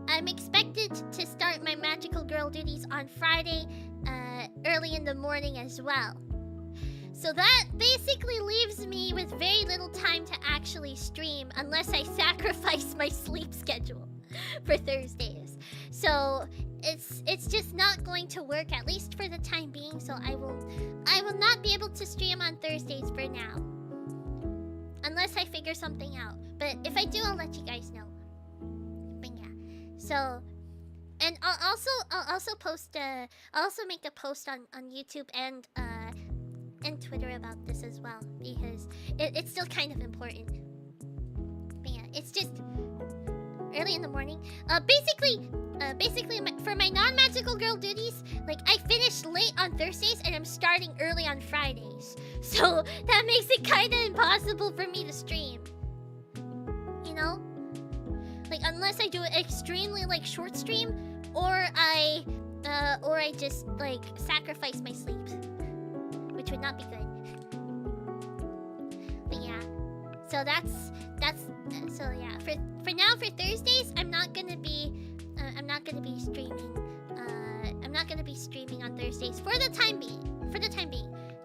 I'm expected to start my magical girl duties on Friday, early in the morning as well. So that basically leaves me with very little time to actually stream unless I sacrifice my sleep schedule for Thursdays. So it's just not going to work, at least for the time being. So I will not be able to stream on Thursdays for now, unless I figure something out. But if I do, I'll let you guys know. But yeah, so. And I'll also post I'll also make a post on YouTube and Twitter about this as well, because it's still kind of important. But yeah, it's just early in the morning. Basically for my non-magical girl duties, like I finish late on Thursdays and I'm starting early on Fridays. So that makes it kind of impossible for me to stream. You know? Like unless I do an extremely like short stream, or I just like sacrifice my sleep, which would not be good. But yeah, so that's so yeah. For now, for Thursdays, I'm not gonna be streaming. I'm not gonna be streaming on Thursdays for the time being.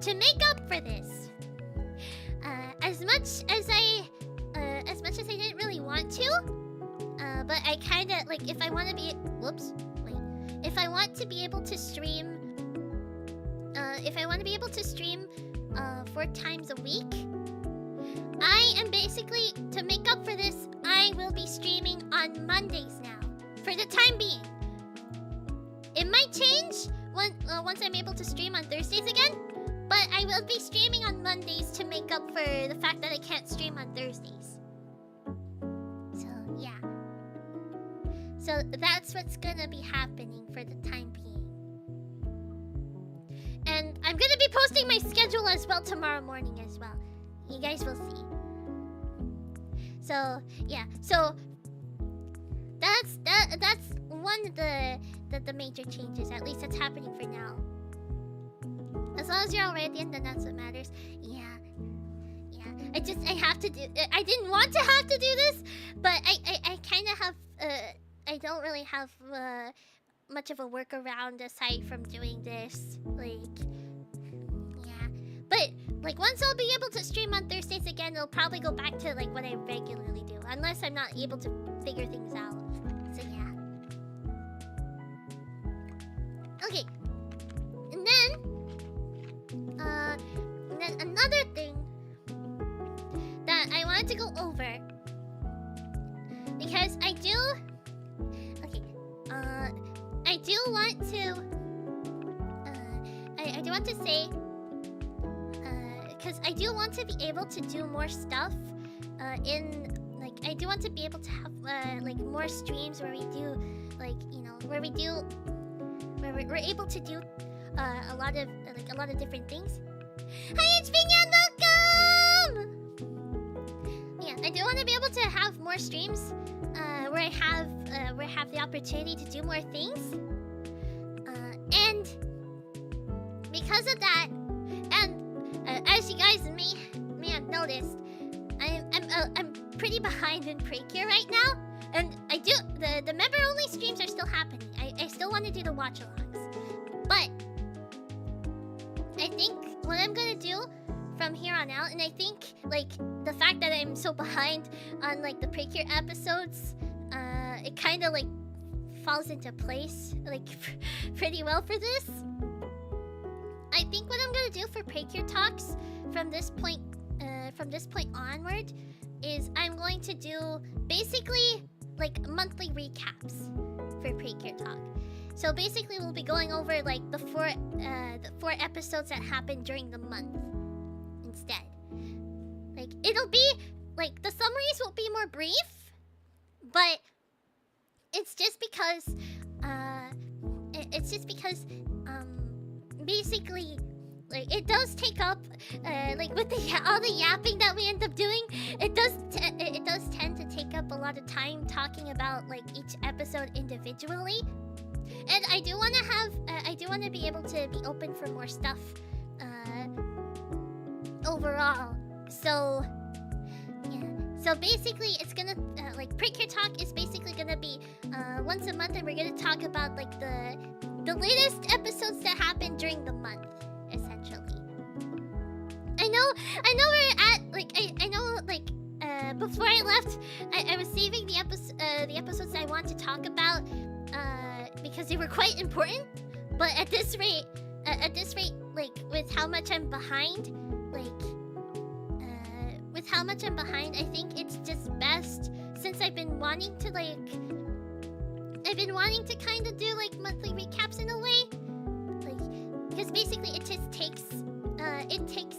To make up for this, as much as I didn't really want to, but I kind of like if I want to be. If I want to be able to stream. If I want to be able to stream 4 times a week, I am basically, to make up for this, I will be streaming on Mondays now, for the time being. It might change once I'm able to stream on Thursdays again. But I will be streaming on Mondays to make up for the fact that I can't stream on Thursdays. So yeah. So that's what's gonna be happening for the time being. And I'm gonna be posting my schedule as well tomorrow morning as well. You guys will see. So yeah, so that's one of the major changes. At least that's happening for now. As long as you're already in, then that's what matters. Yeah. I have to do. I didn't want to have to do this, but I kind of have. I don't really have much of a workaround aside from doing this. Like, yeah. But like once I'll be able to stream on Thursdays again, it'll probably go back to like what I regularly do, unless I'm not able to figure things out. So yeah. Okay. And then another thing that I wanted to go over, because I do want to I do want to say, because I do want to be able to do more stuff in, like, I do want to be able to have like more streams where we do, like, you know, where we're able to do a lot of different things. Hi, it's Vinyan, welcome! Yeah, I do want to be able to have more streams where I have the opportunity to do more things. And because of that, and as you guys may have noticed, I'm pretty behind in Precure right now, and I do the member only streams are still happening. I still want to do the watch-alongs, but I think what I'm gonna do from here on out, and I think like the fact that I'm so behind on like the Precure episodes, it kind of like falls into place like pretty well for this. I think what I'm gonna do for Precure talks from this point onward is I'm going to do basically like monthly recaps for Precure talk. So basically we'll be going over like the four episodes that happened during the month instead. Like it'll be like the summaries will be more brief, but it's just because basically like it does take up like with all the yapping that we end up doing, it does tend to take up a lot of time talking about like each episode individually. And I do want to be able to be open for more stuff overall. So yeah. So basically it's gonna like Precure talk is basically gonna be once a month, and we're gonna talk about like the latest episodes that happened during the month, essentially. I know we're at like I know like before I left, I was saving the episodes I want to talk about because they were quite important. But at this rate, like with how much I'm behind, I think it's just best, since I've been wanting to kind of do like monthly recaps in a way, like because basically it just takes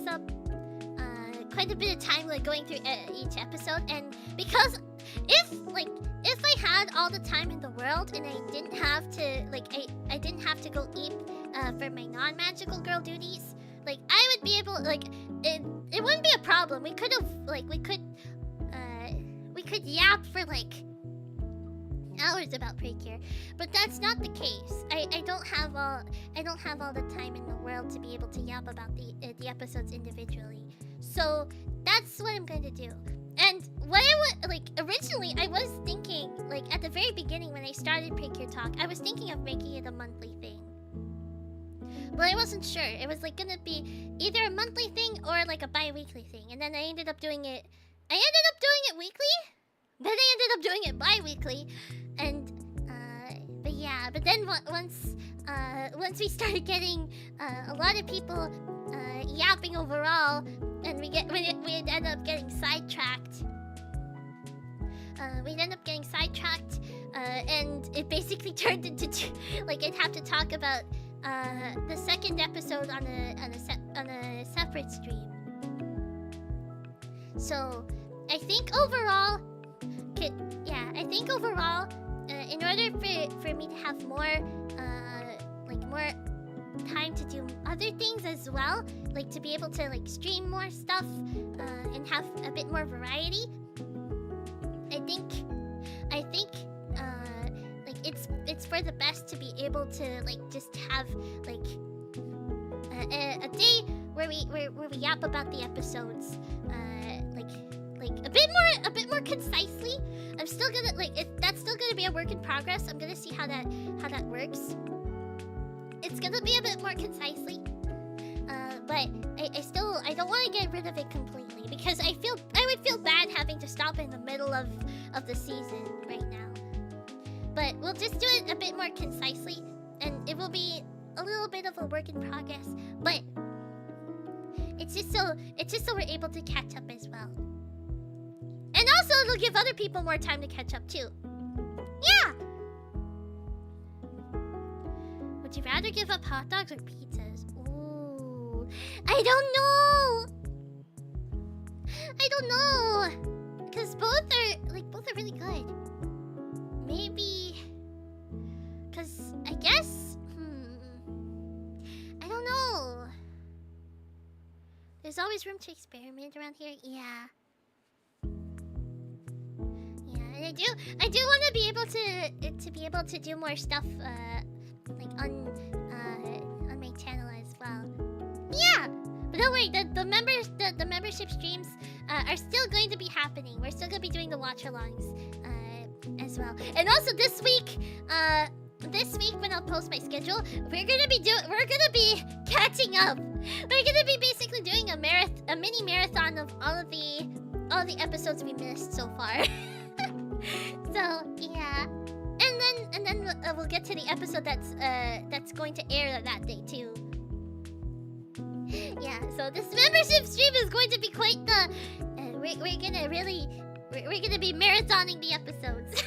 up quite a bit of time like going through each episode. And because if I had all the time in the world and I didn't have to I didn't have to go eat for my non-magical girl duties, like I would be able, like it wouldn't be a problem. We could yap for like hours about Precure, but that's not the case. I don't have all the time in the world to be able to yap about the episodes individually. So that's what I'm going to do. And what I would like originally, I was thinking like at the very beginning when I started Precure talk, I was thinking of making it a monthly thing. But I wasn't sure. It was like gonna be either a monthly thing or like a bi-weekly thing. And then I ended up doing it weekly, then I ended up doing it bi-weekly. And but yeah, but then once we started getting a lot of people yapping overall, and we end up getting sidetracked. And it basically turned into like I'd have to talk about the second episode on a separate stream. So I think overall, in order for me to have more more time to do other things as well, like to be able to like stream more stuff and have a bit more variety, I think like it's for the best to be able to like just have like a day where we yap about the episodes like a bit more concisely. I'm still gonna that's still gonna be a work in progress. I'm gonna see how that works. It's gonna be a bit more concisely, but I don't want to get rid of it completely because I would feel bad having to stop in the middle of the season right now. But we'll just do it a bit more concisely, and it will be a little bit of a work in progress. But it's just so we're able to catch up as well, and also it'll give other people more time to catch up too. Yeah. Would you rather give up hot dogs or pizzas? Ooh, I don't know, because both are really good. Maybe, because I guess, I don't know. There's always room to experiment around here. Yeah, and I do want to be able to do more stuff like on my channel as well. Yeah, but don't worry, the membership streams are still going to be happening. We're still gonna be doing the watch-alongs as well. And also this week when I'll post my schedule, we're gonna be catching up. We're gonna be basically doing a mini marathon of all the episodes we missed so far. So yeah. And then we'll get to the episode that's going to air that day too. Yeah, so this membership stream is going to be quite the. We're gonna be marathoning the episodes.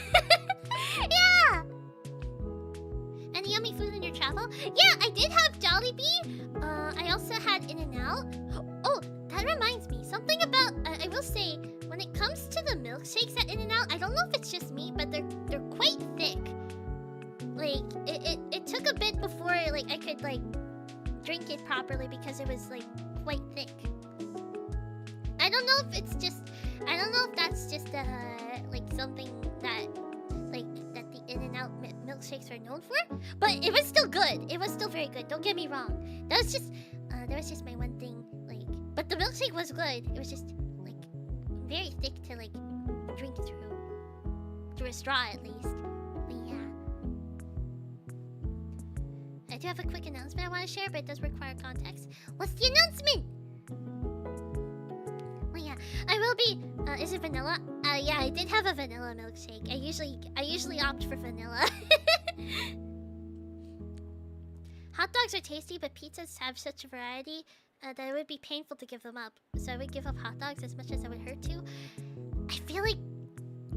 Yeah. Any yummy food in your travel? Yeah, I did have Jollibee. I also had In-N-Out. Oh, that reminds me, something about. I will say, when it comes to the milkshakes at In-N-Out, I don't know if it's just me, but they're quite thick. Like it took a bit before like I could like drink it properly because it was like quite thick. I don't know if that's just like something that the In-N-Out milkshakes are known for, but it was still good. It was still very good. Don't get me wrong. That was just my one thing. Like, but the milkshake was good. It was just like very thick to like drink through a straw at least. But yeah. I do have a quick announcement I want to share, but it does require context. What's the announcement? Well, yeah, I will be. Is it vanilla? Yeah, I did have a vanilla milkshake. I usually opt for vanilla. Hot dogs are tasty, but pizzas have such a variety that it would be painful to give them up. So I would give up hot dogs as much as I would hurt to. I feel like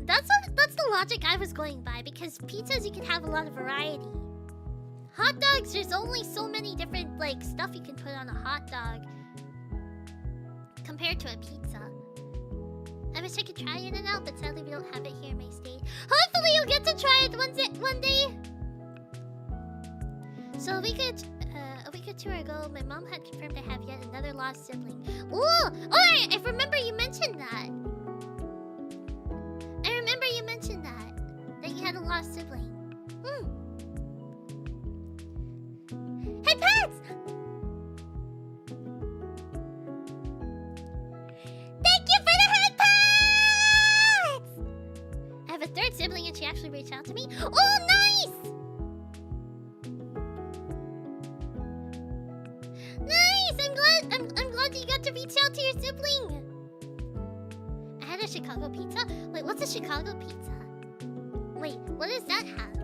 that's the logic I was going by, because pizzas you can have a lot of variety. Hot dogs, there's only so many different like stuff you can put on a hot dog compared to a pizza. I wish I could try In-N-Out, but sadly we don't have it here in my state. Hopefully you'll get to try it one day. So a week or two ago, my mom had confirmed I have yet another lost sibling. Ooh! Oh, I remember you mentioned that. I remember you mentioned that you had a lost sibling. Hey, pets! Thank you for the head pets! I have a third sibling and she actually reached out to me. Oh, nice! Nice! I'm glad you got to reach out to your sibling. I had a Chicago pizza. Wait, what's a Chicago pizza? Wait, what does that have?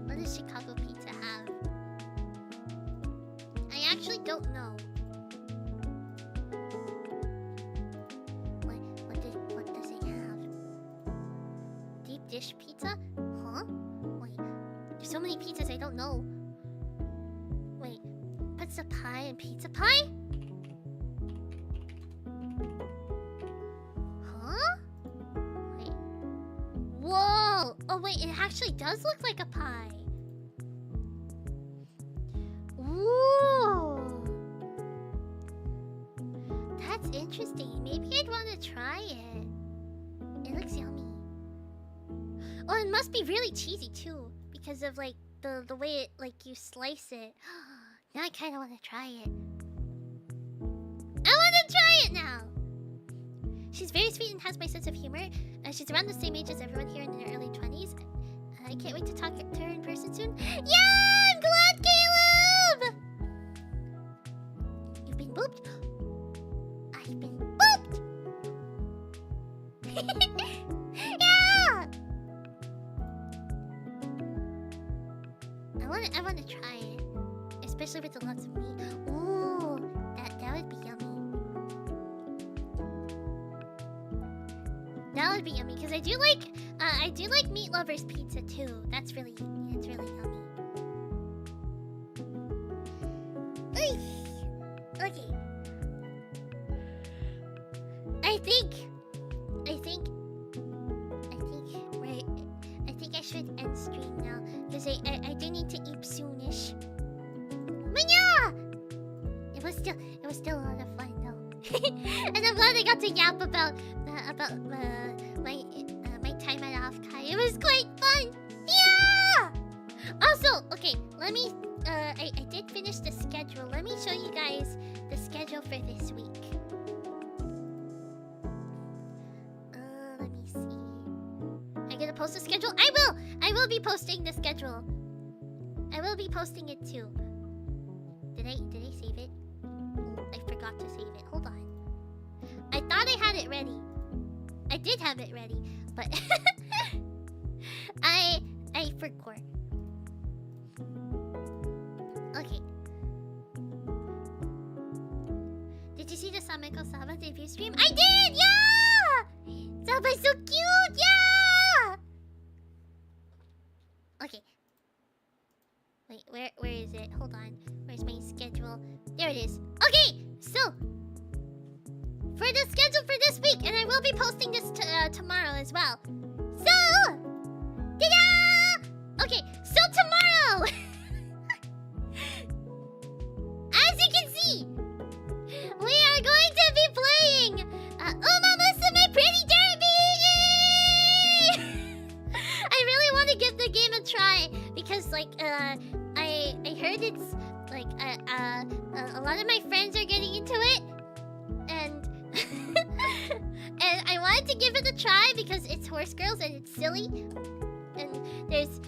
What does Chicago pizza have? I actually don't know. What does it have? Deep dish pizza? Huh? Wait, there's so many pizzas I don't know. pizza pie and pizza pie? Huh? Wait. Whoa! Oh wait, it actually does look like a pie. Ooh. That's interesting. Maybe I'd want to try it. It looks yummy. Oh, it must be really cheesy too, because of like the way it like you slice it. Now I kind of want to try it. I want to try it now. She's very sweet and has my sense of humor. She's around the same age as everyone here in their early 20s. I can't wait to talk to her in person soon. Yeah, I'm glad, Caleb! You've been booped? I've been booped! Yeah! I want to try it. Especially with the lots of meat. Ooh, that would be yummy. That would be yummy because I do like meat lovers pizza too. It's really yummy. Okay. I think I should end stream now because I do need to eat soonish. But yeah, it was still a lot of fun though, and I'm glad I got to yap about my time at Offkai. It was quite fun. Yeah. Also, okay, let me. I did finish the schedule. Let me show you guys the schedule for this week. Let me see. I'm gonna post the schedule. I will be posting the schedule. I will be posting it too. Did I save it? I forgot to save it. Hold on. I thought I had it ready. I did have it ready, but I forgot. Okay. Did you see the Sameko Saba debut stream? I did! Yeah! Saba's so cute! Yeah! Okay. Wait, where is it? Hold on. Where's my schedule? There it is. Okay, so for the schedule for this week, and I will be posting this tomorrow as well. So, ta-da! Okay, so tomorrow, as you can see, we are going to be playing Uma Musume Pretty Derby! I really want to give the game a try because, like, I heard it's like a lot of my friends are getting into it, and and I wanted to give it a try because it's horse girls and it's silly, and there's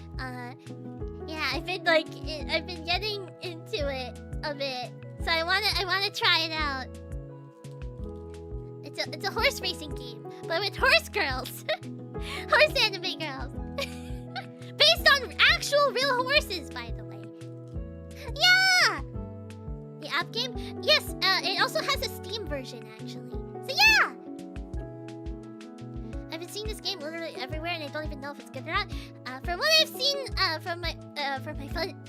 yeah, I've been getting into it a bit, so I wanna try it out. It's a horse racing game, but with horse girls, horse anime girls, based on actual real horses, by the way. Yeah! The app game? Yes, it also has a Steam version, actually. So yeah! I've been seeing this game literally everywhere, and I don't even know if it's good or not. From what I've seen from my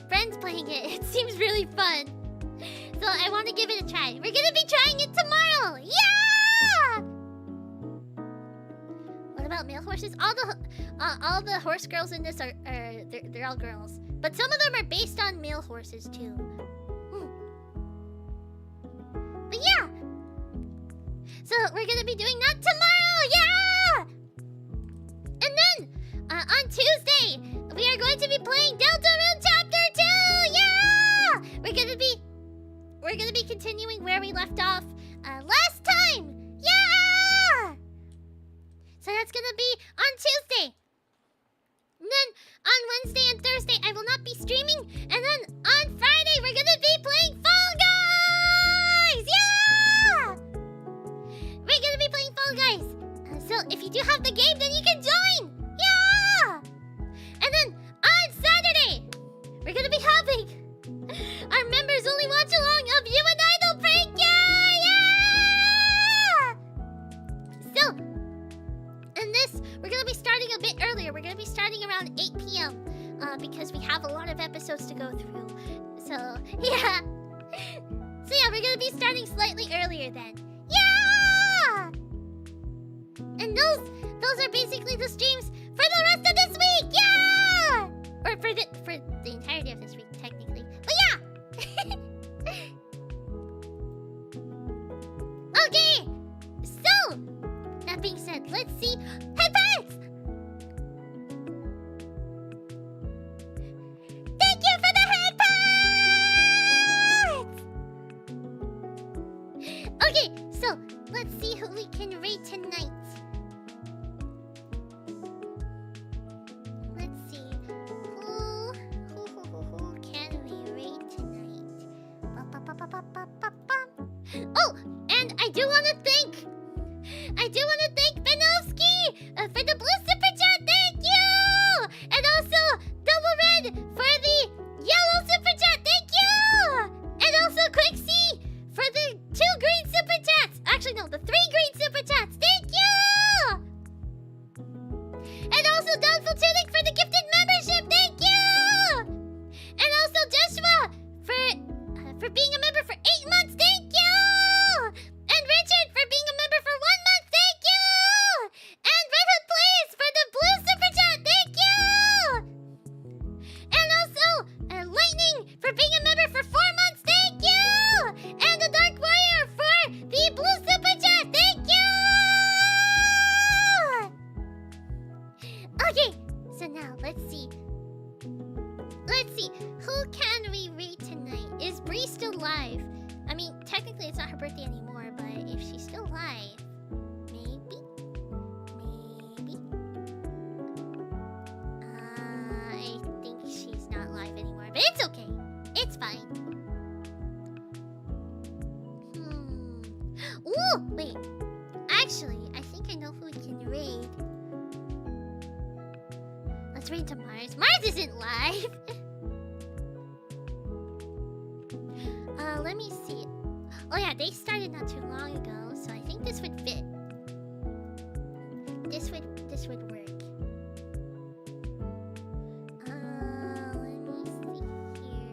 friends playing it, it seems really fun. So I want to give it a try. We're gonna be trying it tomorrow! Yeah! What about male horses? All the horse girls in this are they're all girls. But some of them are based on male horses too. But yeah! So we're gonna be doing that tomorrow! Yeah! And then, on Tuesday, we are going to be playing Deltarune Chapter 2! Yeah! We're gonna be continuing where we left off last time! Yeah! So that's gonna be on Tuesday. And then on Wednesday and Thursday, I will not be streaming. And then on Friday, we're gonna be playing Fall Guys! Yeah! We're gonna be playing Fall Guys. So if you do have the game, then you can join! Yeah! And then on Saturday, we're gonna be having our members only watch along of You and Idol Prank! Yeah! So, and this, we're gonna be starting a bit earlier. We're gonna be starting around 8 p.m. Because we have a lot of episodes to go through. So, yeah. yeah, we're gonna be starting slightly earlier then. Yeah! And those are basically the streams for the rest of this week. Yeah! Or for the entirety of this week, technically. But yeah! Okay! So, that being said, let's see headphones! Thank you for the headphones! Okay, so let's see who we can rate tonight. Let's see. Who can we rate tonight? Oh, and I do want to thank Benovsky for the blue super chat. Thank you, and also Double Red for the yellow super chat. Thank you, and also Quixie for the 2 green super chats. Actually, no, the 3 green super chats. Thank you, and also Doubtful Tunic for the gifted membership. Thank you, and also Joshua for being a member for 8 months. Thank you, and Richard for being a member for 1 month. Thank you, and Red Hood Plays for the blue super chat. Thank you, and also Lightning for being a member for 4 months. Thank you, and the Dark Warrior for the blue super chat. Thank you. Okay, so now let's see. Who can we rate tonight? Is Bree still live? I mean, technically it's not her birthday anymore, but if she's still live, maybe. I think she's not live anymore, but it's okay. It's fine. Ooh, wait. Actually, I think I know who we can raid. Let's raid to Mars. Mars isn't live. Let me see. Oh yeah, they started not too long ago, so I think this would fit. This would work. Let me see here.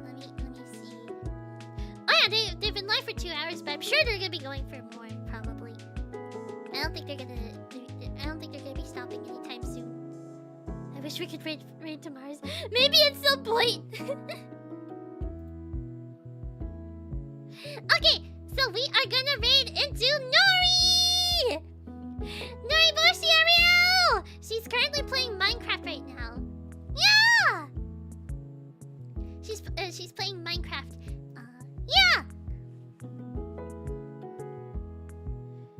Let me see. Oh yeah, they've been live for 2 hours, but I'm sure they're gonna be going for more, probably. I don't think they're gonna be stopping anytime soon. I wish we could raid to Mars. Maybe at some point. Okay, so we are gonna raid into Nori! Nori Boshi Ariel! She's currently playing Minecraft right now. Yeah! She's playing Minecraft. Yeah!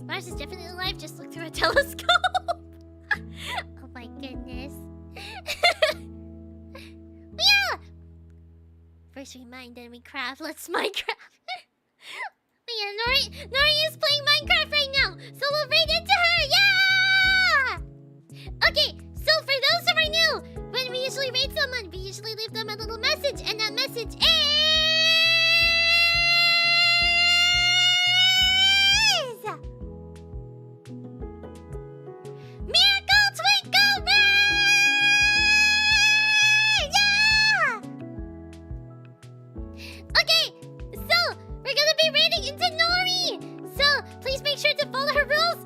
Mars is definitely alive, just look through a telescope. Oh my goodness. Yeah! First we mine, then we craft. Let's Minecraft. Yeah, Nori is playing Minecraft right now, so we'll raid into her. Yeah! Okay, so for those who are new, when we usually raid someone, we usually leave them a little message, and that message is... Miracle Twinkle Raid! Yeah! Okay, so we're gonna be raiding into Nori! So please make sure to follow her rules